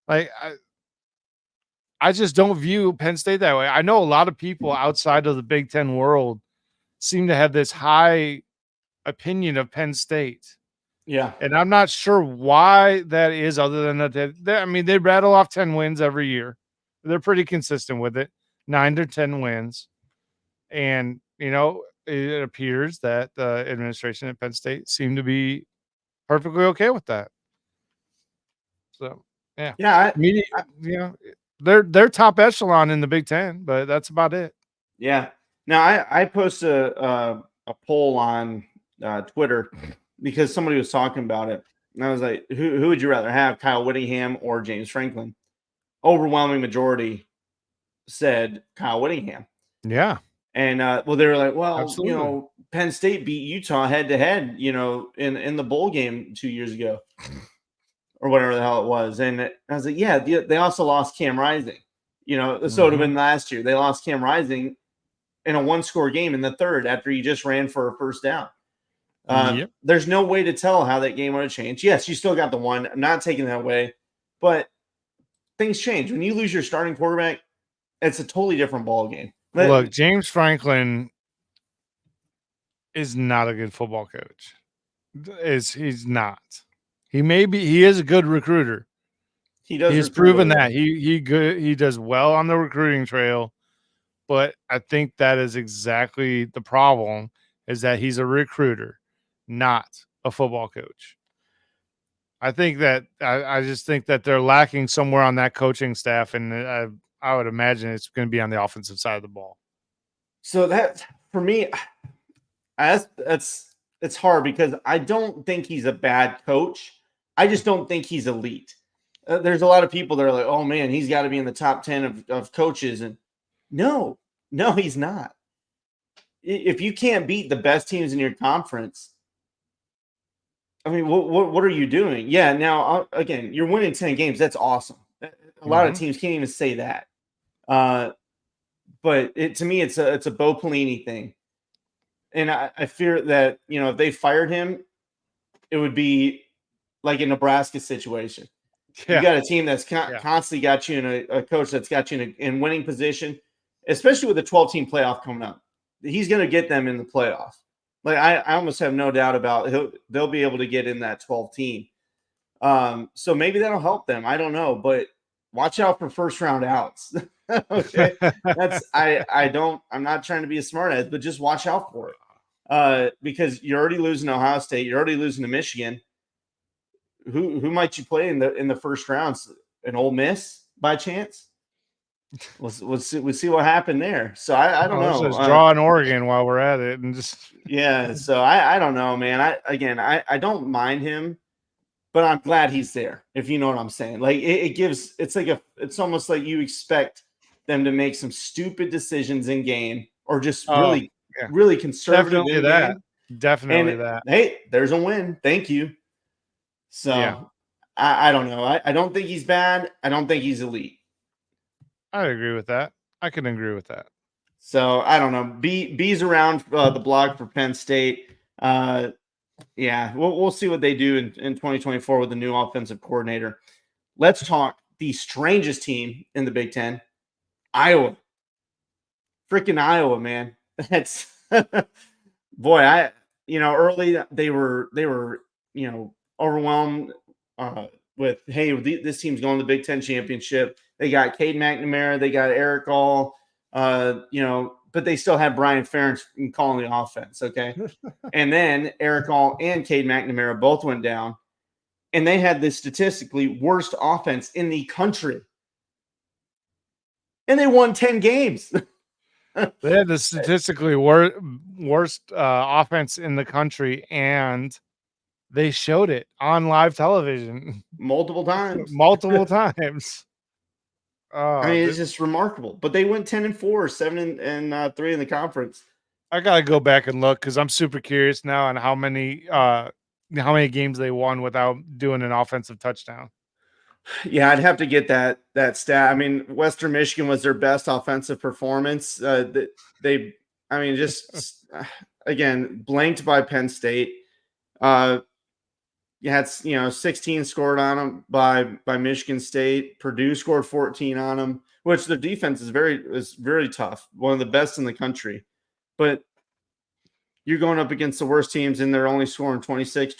Like, I just don't view Penn State that way. I know a lot of people outside of the Big Ten world seem to have this high opinion of Penn State. Yeah. And I'm not sure why that is, other than that. They rattle off 10 wins every year. They're pretty consistent with it, 9 to 10 wins. And, it appears that the administration at Penn State seemed to be perfectly okay with that. So, they're top echelon in the Big Ten, but that's about it. Yeah. Now I posted a poll on Twitter because somebody was talking about it, and I was like, "Who would you rather have, Kyle Whittingham or James Franklin?" Overwhelming majority said Kyle Whittingham. Yeah. And they were like, "Well, absolutely. Penn State beat Utah head to head, in the bowl game 2 years ago, or whatever the hell it was." And I was like, "Yeah, they also lost Cam Rising, so it would have been last year. They lost Cam Rising in a one-score game in the third after he just ran for a first down. There's no way to tell how that game would have changed. Yes, you still got the one. I'm not taking that away, but things change when you lose your starting quarterback. It's a totally different ball game." Look, James Franklin is not a good football coach. He's not. He is a good recruiter. He's proven that. He does well on the recruiting trail, but I think that is exactly the problem, is that he's a recruiter, not a football coach. I think that I just think that they're lacking somewhere on that coaching staff, and I would imagine it's going to be on the offensive side of the ball. So that, for me, it's hard because I don't think he's a bad coach. I just don't think he's elite. There's a lot of people that are like, "Oh man, he's got to be in the top 10 of coaches," and no, he's not. If you can't beat the best teams in your conference, what are you doing? Yeah, now again, you're winning 10 games. That's awesome. A lot of teams can't even say that. But to me, it's a Bo Pelini thing, and I fear that if they fired him, it would be like a Nebraska situation. Yeah. You got a team that's constantly got you in a coach that's got you in winning position, especially with the 12-team playoff coming up. He's going to get them in the playoff. Like I almost have no doubt about they'll be able to get in that 12 team. So maybe that'll help them. I don't know, but watch out for first round outs. Okay. I'm not trying to be a smart ass, but just watch out for it. because you're already losing to Ohio State, you're already losing to Michigan. Who might you play in the first rounds? An Ole Miss by chance? We'll see what happened there. So I don't Let's know. just draw in Oregon while we're at it, and just Yeah. So I don't know, man. I don't mind him, but I'm glad he's there. If you know what I'm saying. Like it's almost like you expect them to make some stupid decisions in game, or just yeah, really conservative definitely in that, game. definitely And that. hey, there's a win. Thank you. So Yeah. I don't know. I don't think he's bad. I don't think he's elite. I agree with that. I can agree with that. So I don't know. B's around the block for Penn State. Yeah, we'll see what they do in 2024 with the new offensive coordinator. Let's talk the strangest team in the Big Ten, Iowa. Freaking Iowa, man. That's boy. Early they were overwhelmed with, hey, this team's going to the Big Ten championship. They got Cade McNamara, they got Eric All, but they still had Brian Ferentz calling the offense. Okay, and then Eric All and Cade McNamara both went down, and they had the statistically worst offense in the country, and they won 10 games. They had the statistically worst offense in the country, and they showed it on live television multiple times. multiple times. I mean, it's just remarkable. But they went 10-4, 7-3 in the conference. I gotta go back and look because I'm super curious now on how many games they won without doing an offensive touchdown. Yeah, I'd have to get that stat. I mean, Western Michigan was their best offensive performance. Again, blanked by Penn State. You had 16 scored on them by Michigan State. Purdue scored 14 on them, which their defense is very tough, one of the best in the country. But you're going up against the worst teams, and they're only scoring 26,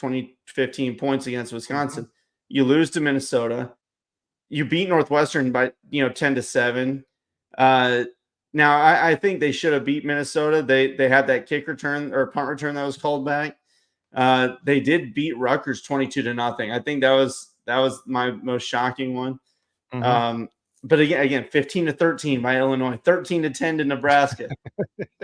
15 points against Wisconsin. Mm-hmm. You lose to Minnesota. You beat Northwestern by 10-7. Now I think they should have beat Minnesota. They had that kick return or punt return that was called back. They did beat Rutgers 22-0. I think that was my most shocking one. Mm-hmm. But again, 15-13 by Illinois, 13-10 to Nebraska.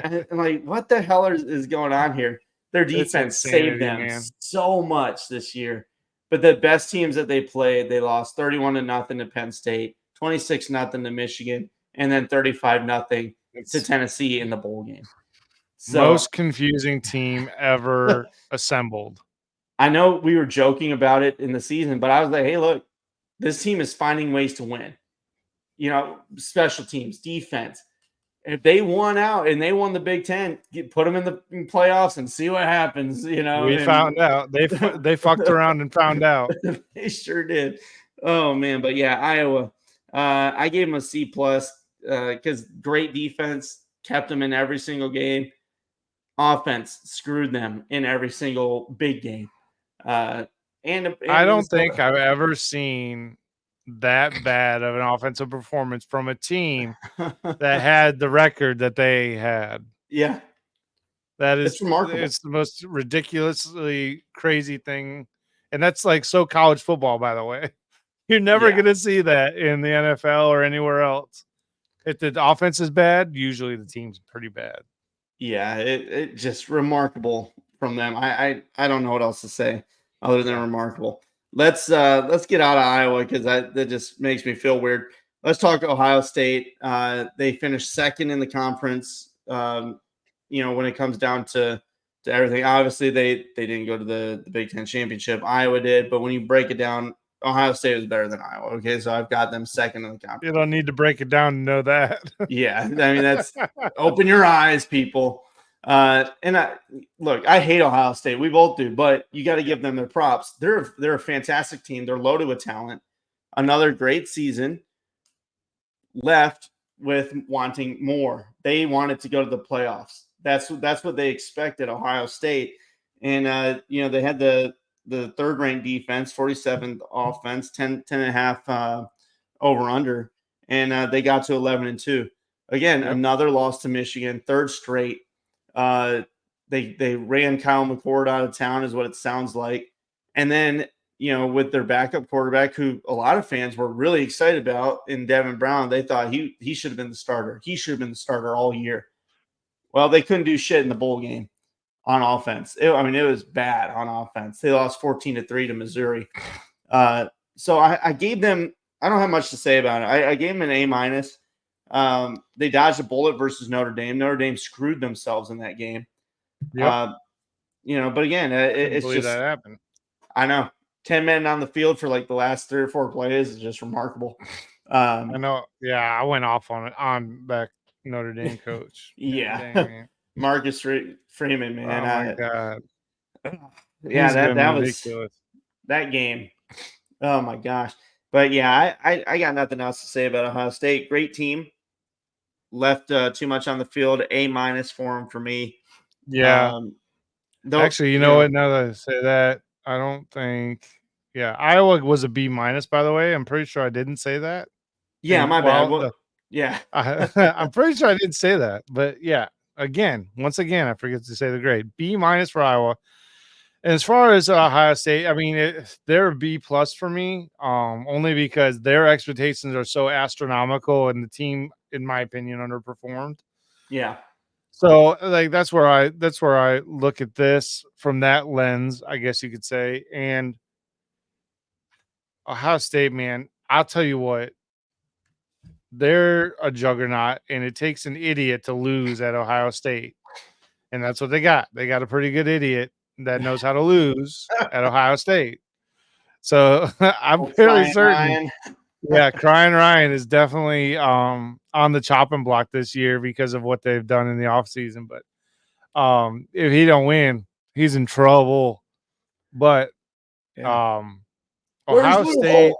and like, what the hell is going on here? Their defense saved them so much this year. But the best teams that they played, they lost 31-0 to Penn State, 26-0 to Michigan, and then 35-0 to Tennessee in the bowl game. So, most confusing team ever assembled. I know we were joking about it in the season, but I was like, hey, look, this team is finding ways to win. Special teams, defense. If they won out and they won the Big Ten, put them in the playoffs and see what happens. We found out they fucked around and found out. They sure did. Oh man, but yeah, Iowa. I gave them a C+ because great defense, kept them in every single game. Offense screwed them in every single big game. And I don't think I've ever seen that bad of an offensive performance from a team that had the record that they had. Yeah. That is it's remarkable. It's the most ridiculously crazy thing. And that's like so college football, by the way. You're never going to see that in the NFL or anywhere else. If the offense is bad, usually the team's pretty bad. Yeah, it just remarkable from them. I don't know what else to say other than remarkable. Let's get out of Iowa because that just makes me feel weird. Let's talk Ohio State. They finished second in the conference. When it comes down to everything, obviously they didn't go to the Big Ten championship. Iowa did, but when you break it down, Ohio State was better than Iowa. Okay, so I've got them second in the conference. You don't need to break it down to know that. Yeah, I mean that's open your eyes, people. I hate Ohio State. We both do, but you got to give them their props. They're a fantastic team. They're loaded with talent. Another great season. Left with wanting more. They wanted to go to the playoffs. That's what they expected. Ohio State, and they had the third ranked defense, 47th offense, 10.5 over under, and they got to 11-2. Again, another loss to Michigan, third straight. They ran Kyle McCord out of town, is what it sounds like. And then, with their backup quarterback, who a lot of fans were really excited about, in Devin Brown, they thought he should have been the starter. He should have been the starter all year. Well, they couldn't do shit in the bowl game on offense. It was bad on offense. They lost 14-3 to Missouri. So I gave them. I don't have much to say about it. I gave them an A-. They dodged a bullet versus Notre Dame. Notre Dame screwed themselves in that game. Yep. But again, it's just that happened. I know 10 men on the field for like the last 3 or 4 plays is just remarkable. I know. Yeah, I went off on that Notre Dame coach. Yeah, Dang, Marcus Freeman, man. Oh my god. Yeah, that was ridiculous. That game. Oh my gosh. But yeah, I got nothing else to say about Ohio State. Great team. Left too much on the field. A- for them for me. Yeah. Actually, you know what? Now that I say that, I don't think. Yeah, Iowa was a B-, by the way. I'm pretty sure I didn't say that. Yeah, my bad. Yeah. I'm pretty sure I didn't say that. But yeah, once again, I forget to say the grade. B- for Iowa. And as far as Ohio State, I mean, they're a B+ for me, only because their expectations are so astronomical, and the team, in my opinion, underperformed. Yeah. So like that's where I look at this from that lens, I guess you could say. And Ohio State, man, I'll tell you what, they're a juggernaut, and it takes an idiot to lose at Ohio State. And that's what they got. They got a pretty good idiot that knows how to lose at Ohio State. So I'm fairly certain. Ryan. Yeah, Crying Ryan is definitely on the chopping block this year because of what they've done in the offseason. But if he don't win, he's in trouble. But Ohio State,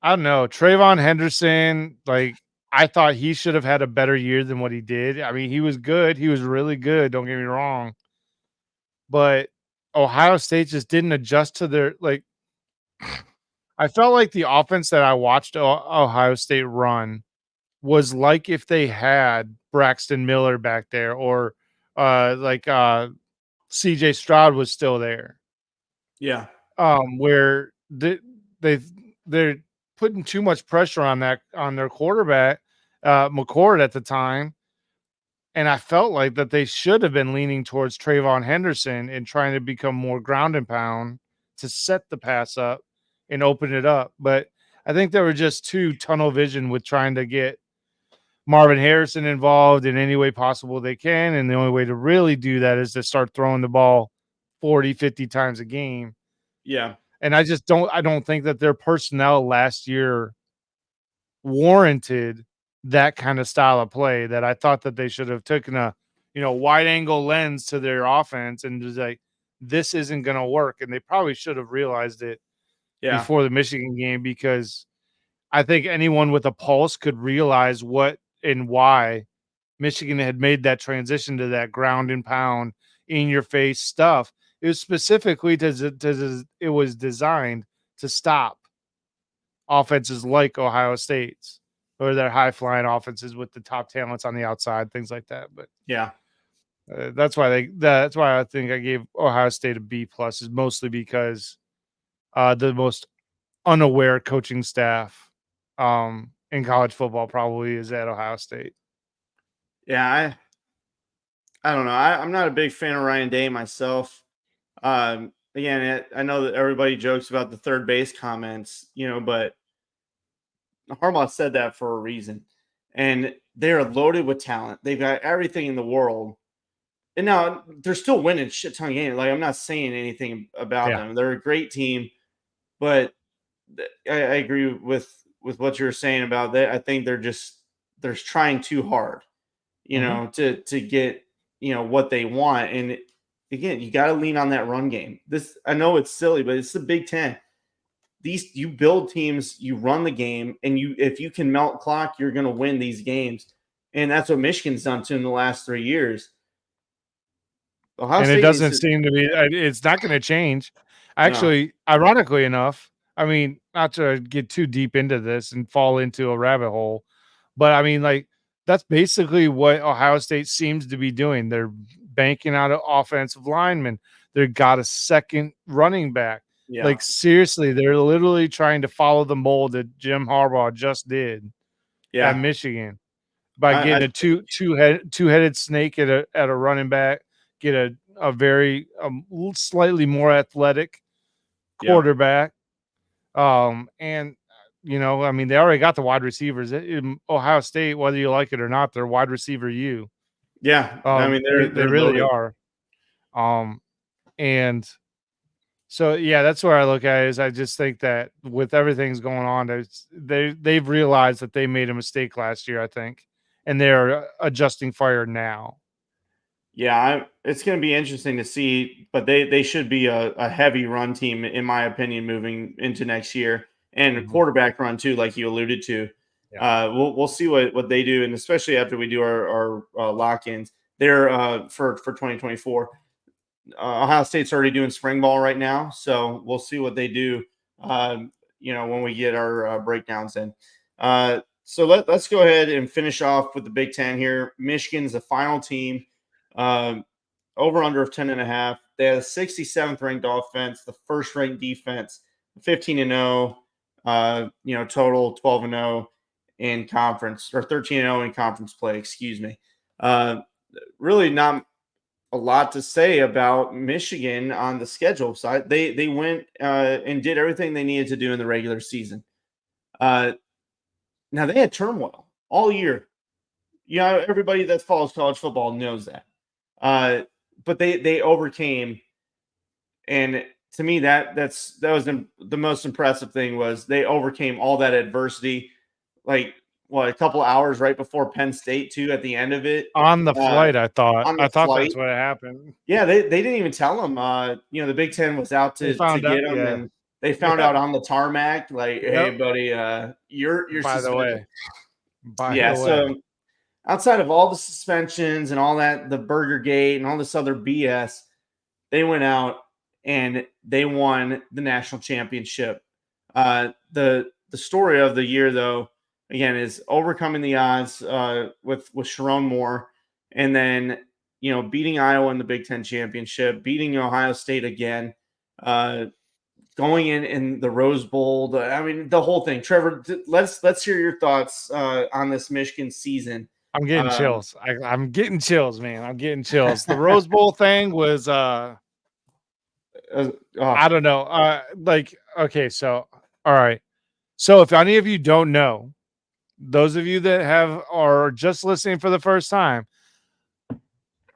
I don't know. Trayvon Henderson, like, I thought he should have had a better year than what he did. I mean, he was good. He was really good. Don't get me wrong. But Ohio State just didn't adjust to their, like, I felt like the offense that I watched Ohio State run was like if they had Braxton Miller back there, or CJ Stroud was still there. Yeah. Where they're putting too much pressure on their quarterback, McCord at the time. And I felt like that they should have been leaning towards Trayvon Henderson and trying to become more ground and pound to set the pass up and open it up. But I think they were just too tunnel vision with trying to get Marvin Harrison involved in any way possible they can. And the only way to really do that is to start throwing the ball 40, 50 times a game. Yeah. And I don't think that their personnel last year warranted that kind of style of play. That I thought that they should have taken a, wide angle lens to their offense and just like, this isn't going to work. And they probably should have realized it before the Michigan game, because I think anyone with a pulse could realize what and why Michigan had made that transition to that ground and pound in your face stuff. It was specifically it was designed to stop offenses like Ohio State's, or their high flying offenses with the top talents on the outside, things like that. But yeah, that's why I think I gave Ohio State a B+, is mostly because the most unaware coaching staff in college football probably is at Ohio State. Yeah, I don't know. I'm not a big fan of Ryan Day myself. Again, I know that everybody jokes about the third base comments, but Harbaugh said that for a reason. And they're loaded with talent. They've got everything in the world. And now they're still winning shit ton of games. Like, I'm not saying anything about them. They're a great team. But I agree with what you were saying about that. I think they're trying too hard, to get, what they want. And again, you got to lean on that run game. I know it's silly, but it's the Big Ten. You build teams, you run the game, and if you can melt clock, you're going to win these games. And that's what Michigan's done to in the last 3 years. Ohio State, it doesn't seem to be. It's not going to change. Actually, ironically enough, I mean, not to get too deep into this and fall into a rabbit hole, but I mean, like, that's basically what Ohio State seems to be doing. banking out of offensive linemen. They got a second running back. Yeah. Like, seriously, they're literally trying to follow the mold that Jim Harbaugh just did at Michigan by getting a two-headed snake at a running back, get a very slightly more athletic quarterback. And I mean, they already got the wide receivers in Ohio State, whether you like it or not. They're wide receiver you. Yeah, I mean They really are. And so that's where I look at it, is I just think that with everything's going on, they've realized that they made a mistake last year, I think, and they're adjusting fire now. Yeah, it's going to be interesting to see, but they should be a heavy run team, in my opinion, moving into next year, and a quarterback run too, like you alluded to. Yeah. We'll see what they do, and especially after we do our lock-ins there for 2024. Ohio State's already doing spring ball right now, so we'll see what they do. When we get our breakdowns in. So let's go ahead and finish off with the Big Ten here. Michigan's the final team. Over under of 10.5. They have the 67th ranked offense, the first ranked defense, 15-0, total 12-0 in conference, or 13-0 in conference play, excuse me. Really not a lot to say about Michigan on the schedule side. They went and did everything they needed to do in the regular season. Now they had turmoil all year. Everybody that follows college football knows that. But they overcame, and to me that was the most impressive thing, was they overcame all that adversity. Like, a couple hours right before Penn State too, at the end of it on the flight. I thought that's flight. what happened. Yeah, they didn't even tell them. The Big Ten was out to get them, and they found out on the tarmac, like, hey, buddy, you're by suspended. the way. So outside of all the suspensions and all that, the Burger Gate and all this other BS, they went out and they won the national championship. The story of the year, though, again, is overcoming the odds with Sharon Moore, and then beating Iowa in the Big Ten championship, beating Ohio State again, going in the Rose Bowl. I mean, the whole thing. Trevor, let's hear your thoughts on this Michigan season. I'm getting chills. I'm getting chills, man. I'm getting chills. The Rose Bowl thing was I don't know. Okay, so all right. So if any of you don't know, those of you that are just listening for the first time,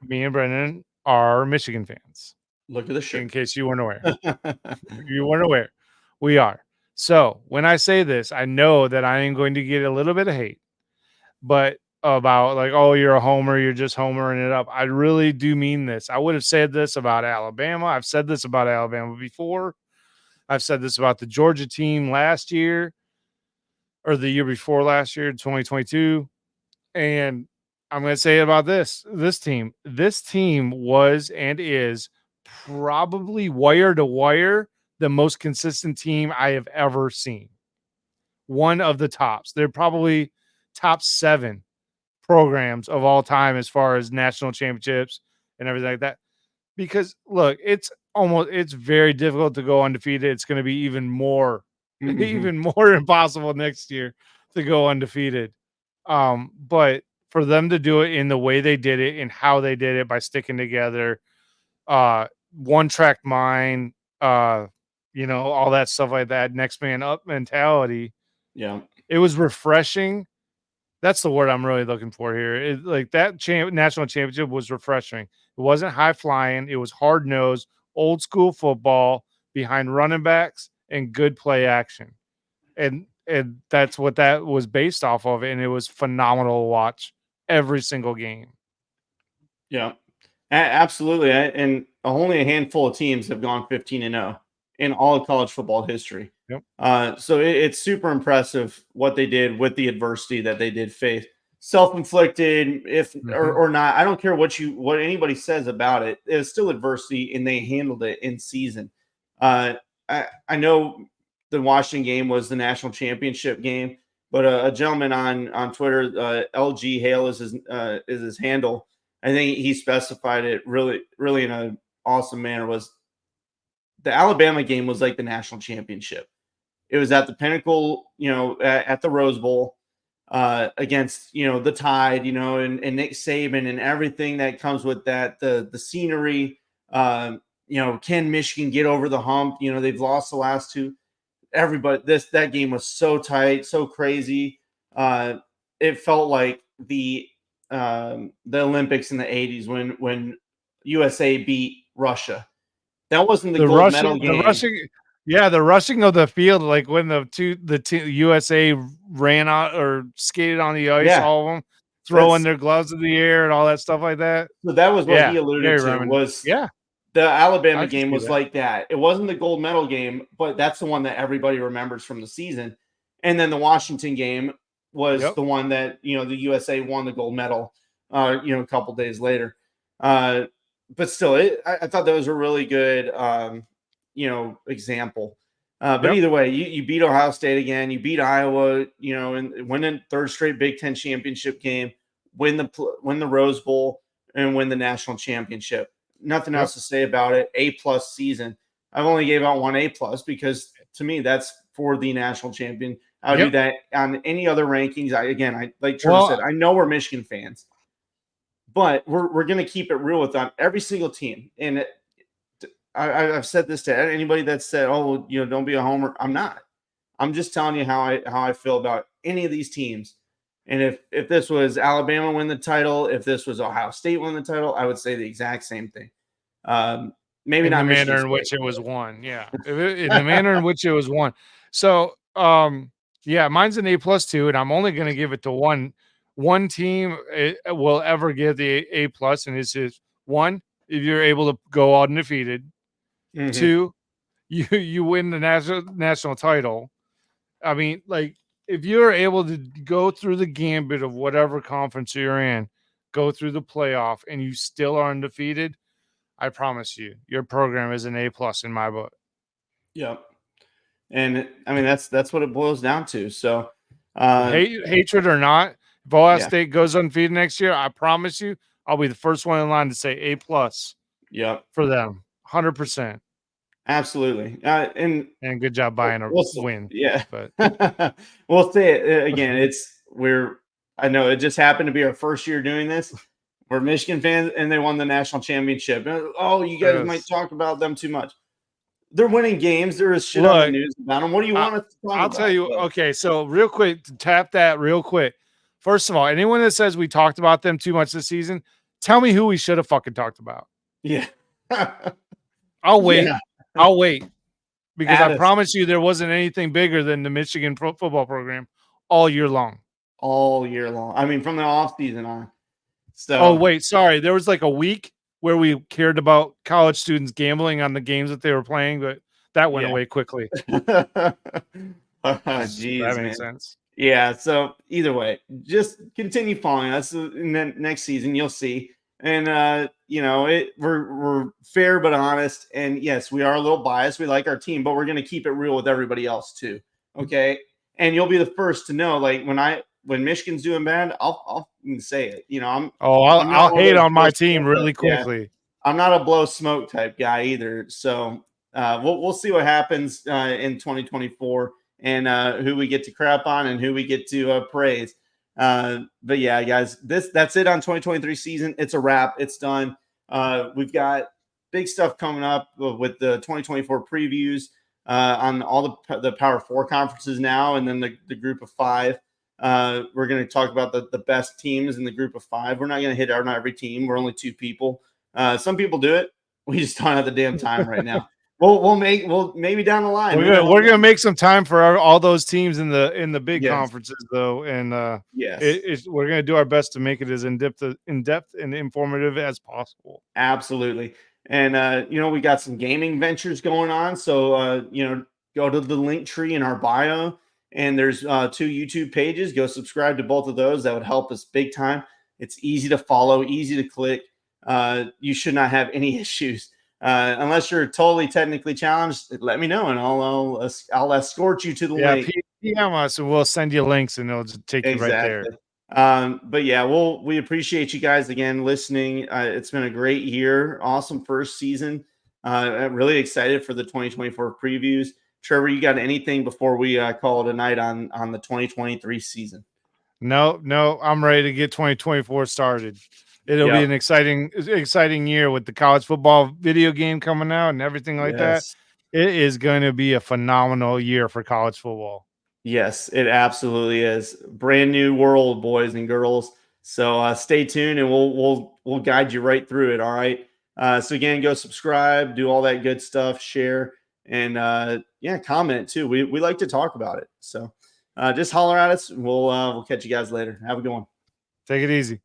me and Brendan are Michigan fans. Look at the shirt. In case you weren't aware. We are. So when I say this, I know that I am going to get a little bit of hate, but about like, oh, you're a homer, you're just homering it up. I really do mean this. I would have said this about Alabama. I've said this about Alabama before. I've said this about the Georgia team last year, or the year before last year, 2022. And I'm going to say it about this team. This team was and is probably wire to wire the most consistent team I have ever seen. One of the tops. They're probably top 7 programs of all time as far as national championships and everything like that. Because look, it's very difficult to go undefeated. It's going to be even more impossible next year to go undefeated. But for them to do it in the way they did it and how they did it, by sticking together, one track mind, all that stuff like that, next man up mentality. Yeah, it was refreshing. That's the word I'm really looking for here. That national championship was refreshing. It wasn't high flying. It was hard nosed, old school football behind running backs and good play action. And that's what that was based off of. And it was phenomenal to watch every single game. Yeah, absolutely. And only a handful of teams have gone 15-0 in all of college football history. Yep. So it's super impressive what they did with the adversity that they did face. Self-inflicted, or not. I don't care what anybody says about it. It was still adversity, and they handled it in season. I know the Washington game was the national championship game, but a gentleman on Twitter, LG Hale is his handle. I think he specified it really, really in an awesome manner. Was the Alabama game was like the national championship. It was at the pinnacle, at the Rose Bowl against, the Tide, and Nick Saban and everything that comes with that, the scenery. Can Michigan get over the hump? They've lost the last two. Everybody, that game was so tight, so crazy. It felt like the Olympics in the 80s when USA beat Russia. That wasn't the gold medal game. The rushing of the field, like when the USA ran out or skated on the ice, all of them throwing their gloves in the air and all that stuff like that. So that was what he alluded to. Was the Alabama game was like that. It wasn't the gold medal game, but that's the one that everybody remembers from the season. And then the Washington game was the one that the USA won the gold medal. A couple days later. But still, I thought that was a really good, example. But either way, you beat Ohio State again. You beat Iowa, and win a third straight Big Ten championship game, win the Rose Bowl, and win the national championship. Nothing else to say about it. A+ season. I've only gave out one A+ because to me that's for the national champion. I would do that on any other rankings. I like Trevor said, I know we're Michigan fans. But we're going to keep it real with them. Every single team. And I've said this to anybody that said, oh, don't be a homer. I'm not. I'm just telling you how I feel about any of these teams. And if this was Alabama win the title, if this was Ohio State win the title, I would say the exact same thing. Maybe not in the manner in which it was won. Yeah. In the manner in which it was won. So, mine's an A+ too, and I'm only going to give it to one team will ever get the A+, and it's just one, if you're able to go undefeated. Mm-hmm. Two, you win the national title. I mean, like, if you're able to go through the gambit of whatever conference you're in, go through the playoff, and you still are undefeated, I promise you, your program is an A+ in my book. Yep. And I mean, that's what it boils down to. So hatred or not, if Ohio State goes undefeated next year, I promise you, I'll be the first one in line to say A+. Yep. For them, 100%. Absolutely. And good job buying a win. Yeah. But we'll say it again. I know it just happened to be our first year doing this. We're Michigan fans, and they won the national championship. Oh, you guys might talk about them too much. They're winning games. There is shit on the news about them. What do you want to talk about? I'll tell you. Okay, so real quick, to tap that real quick. First of all, anyone that says we talked about them too much this season, tell me who we should have fucking talked about. Yeah. I'll wait. Yeah. I'll wait. Because I promise you there wasn't anything bigger than the Michigan football program all year long. All year long. I mean, from the offseason on. So. Oh, wait. Sorry. There was like a week where we cared about college students gambling on the games that they were playing, but that went away quickly. That makes sense. Yeah. So either way, just continue following us. And then next season, you'll see. And, we're fair but honest. And yes, we are a little biased. We like our team, but we're going to keep it real with everybody else too. Okay. And you'll be the first to know, like when Michigan's doing bad, I'll say it. I'll hate on my team really quickly. Yeah. I'm not a blow smoke type guy either. So we'll see what happens in 2024 and who we get to crap on and who we get to praise. But yeah, guys, that's it on 2023 season. It's a wrap. It's done. We've got big stuff coming up with the 2024 previews on all the Power 4 conferences now, and then the group of 5. We're going to talk about the best teams in the group of 5. We're not going to hit on every team. We're only 2 people. Some people do it. We just don't have the damn time right now. We'll maybe down the line. We're gonna make some time for all those teams in the big conferences though, and we're gonna do our best to make it as in depth and informative as possible. Absolutely, and we got some gaming ventures going on. So go to the link tree in our bio, and there's 2 YouTube pages. Go subscribe to both of those. That would help us big time. It's easy to follow, easy to click. You should not have any issues. Unless you're totally technically challenged, let me know and I'll escort you to the link. PM us and we'll send you links and it'll just take you right there. But yeah, we appreciate you guys again listening. It's been a great year, awesome first season. I'm really excited for the 2024 previews. Trevor, you got anything before we call it a night on the 2023 season? No, I'm ready to get 2024 started. It'll be an exciting year with the college football video game coming out and everything like that. Yes. It is going to be a phenomenal year for college football. Yes, it absolutely is. Brand new world, boys and girls. So stay tuned, and we'll guide you right through it. All right. So again, go subscribe, do all that good stuff, share, and yeah, comment too. We like to talk about it. So just holler at us. We'll catch you guys later. Have a good one. Take it easy.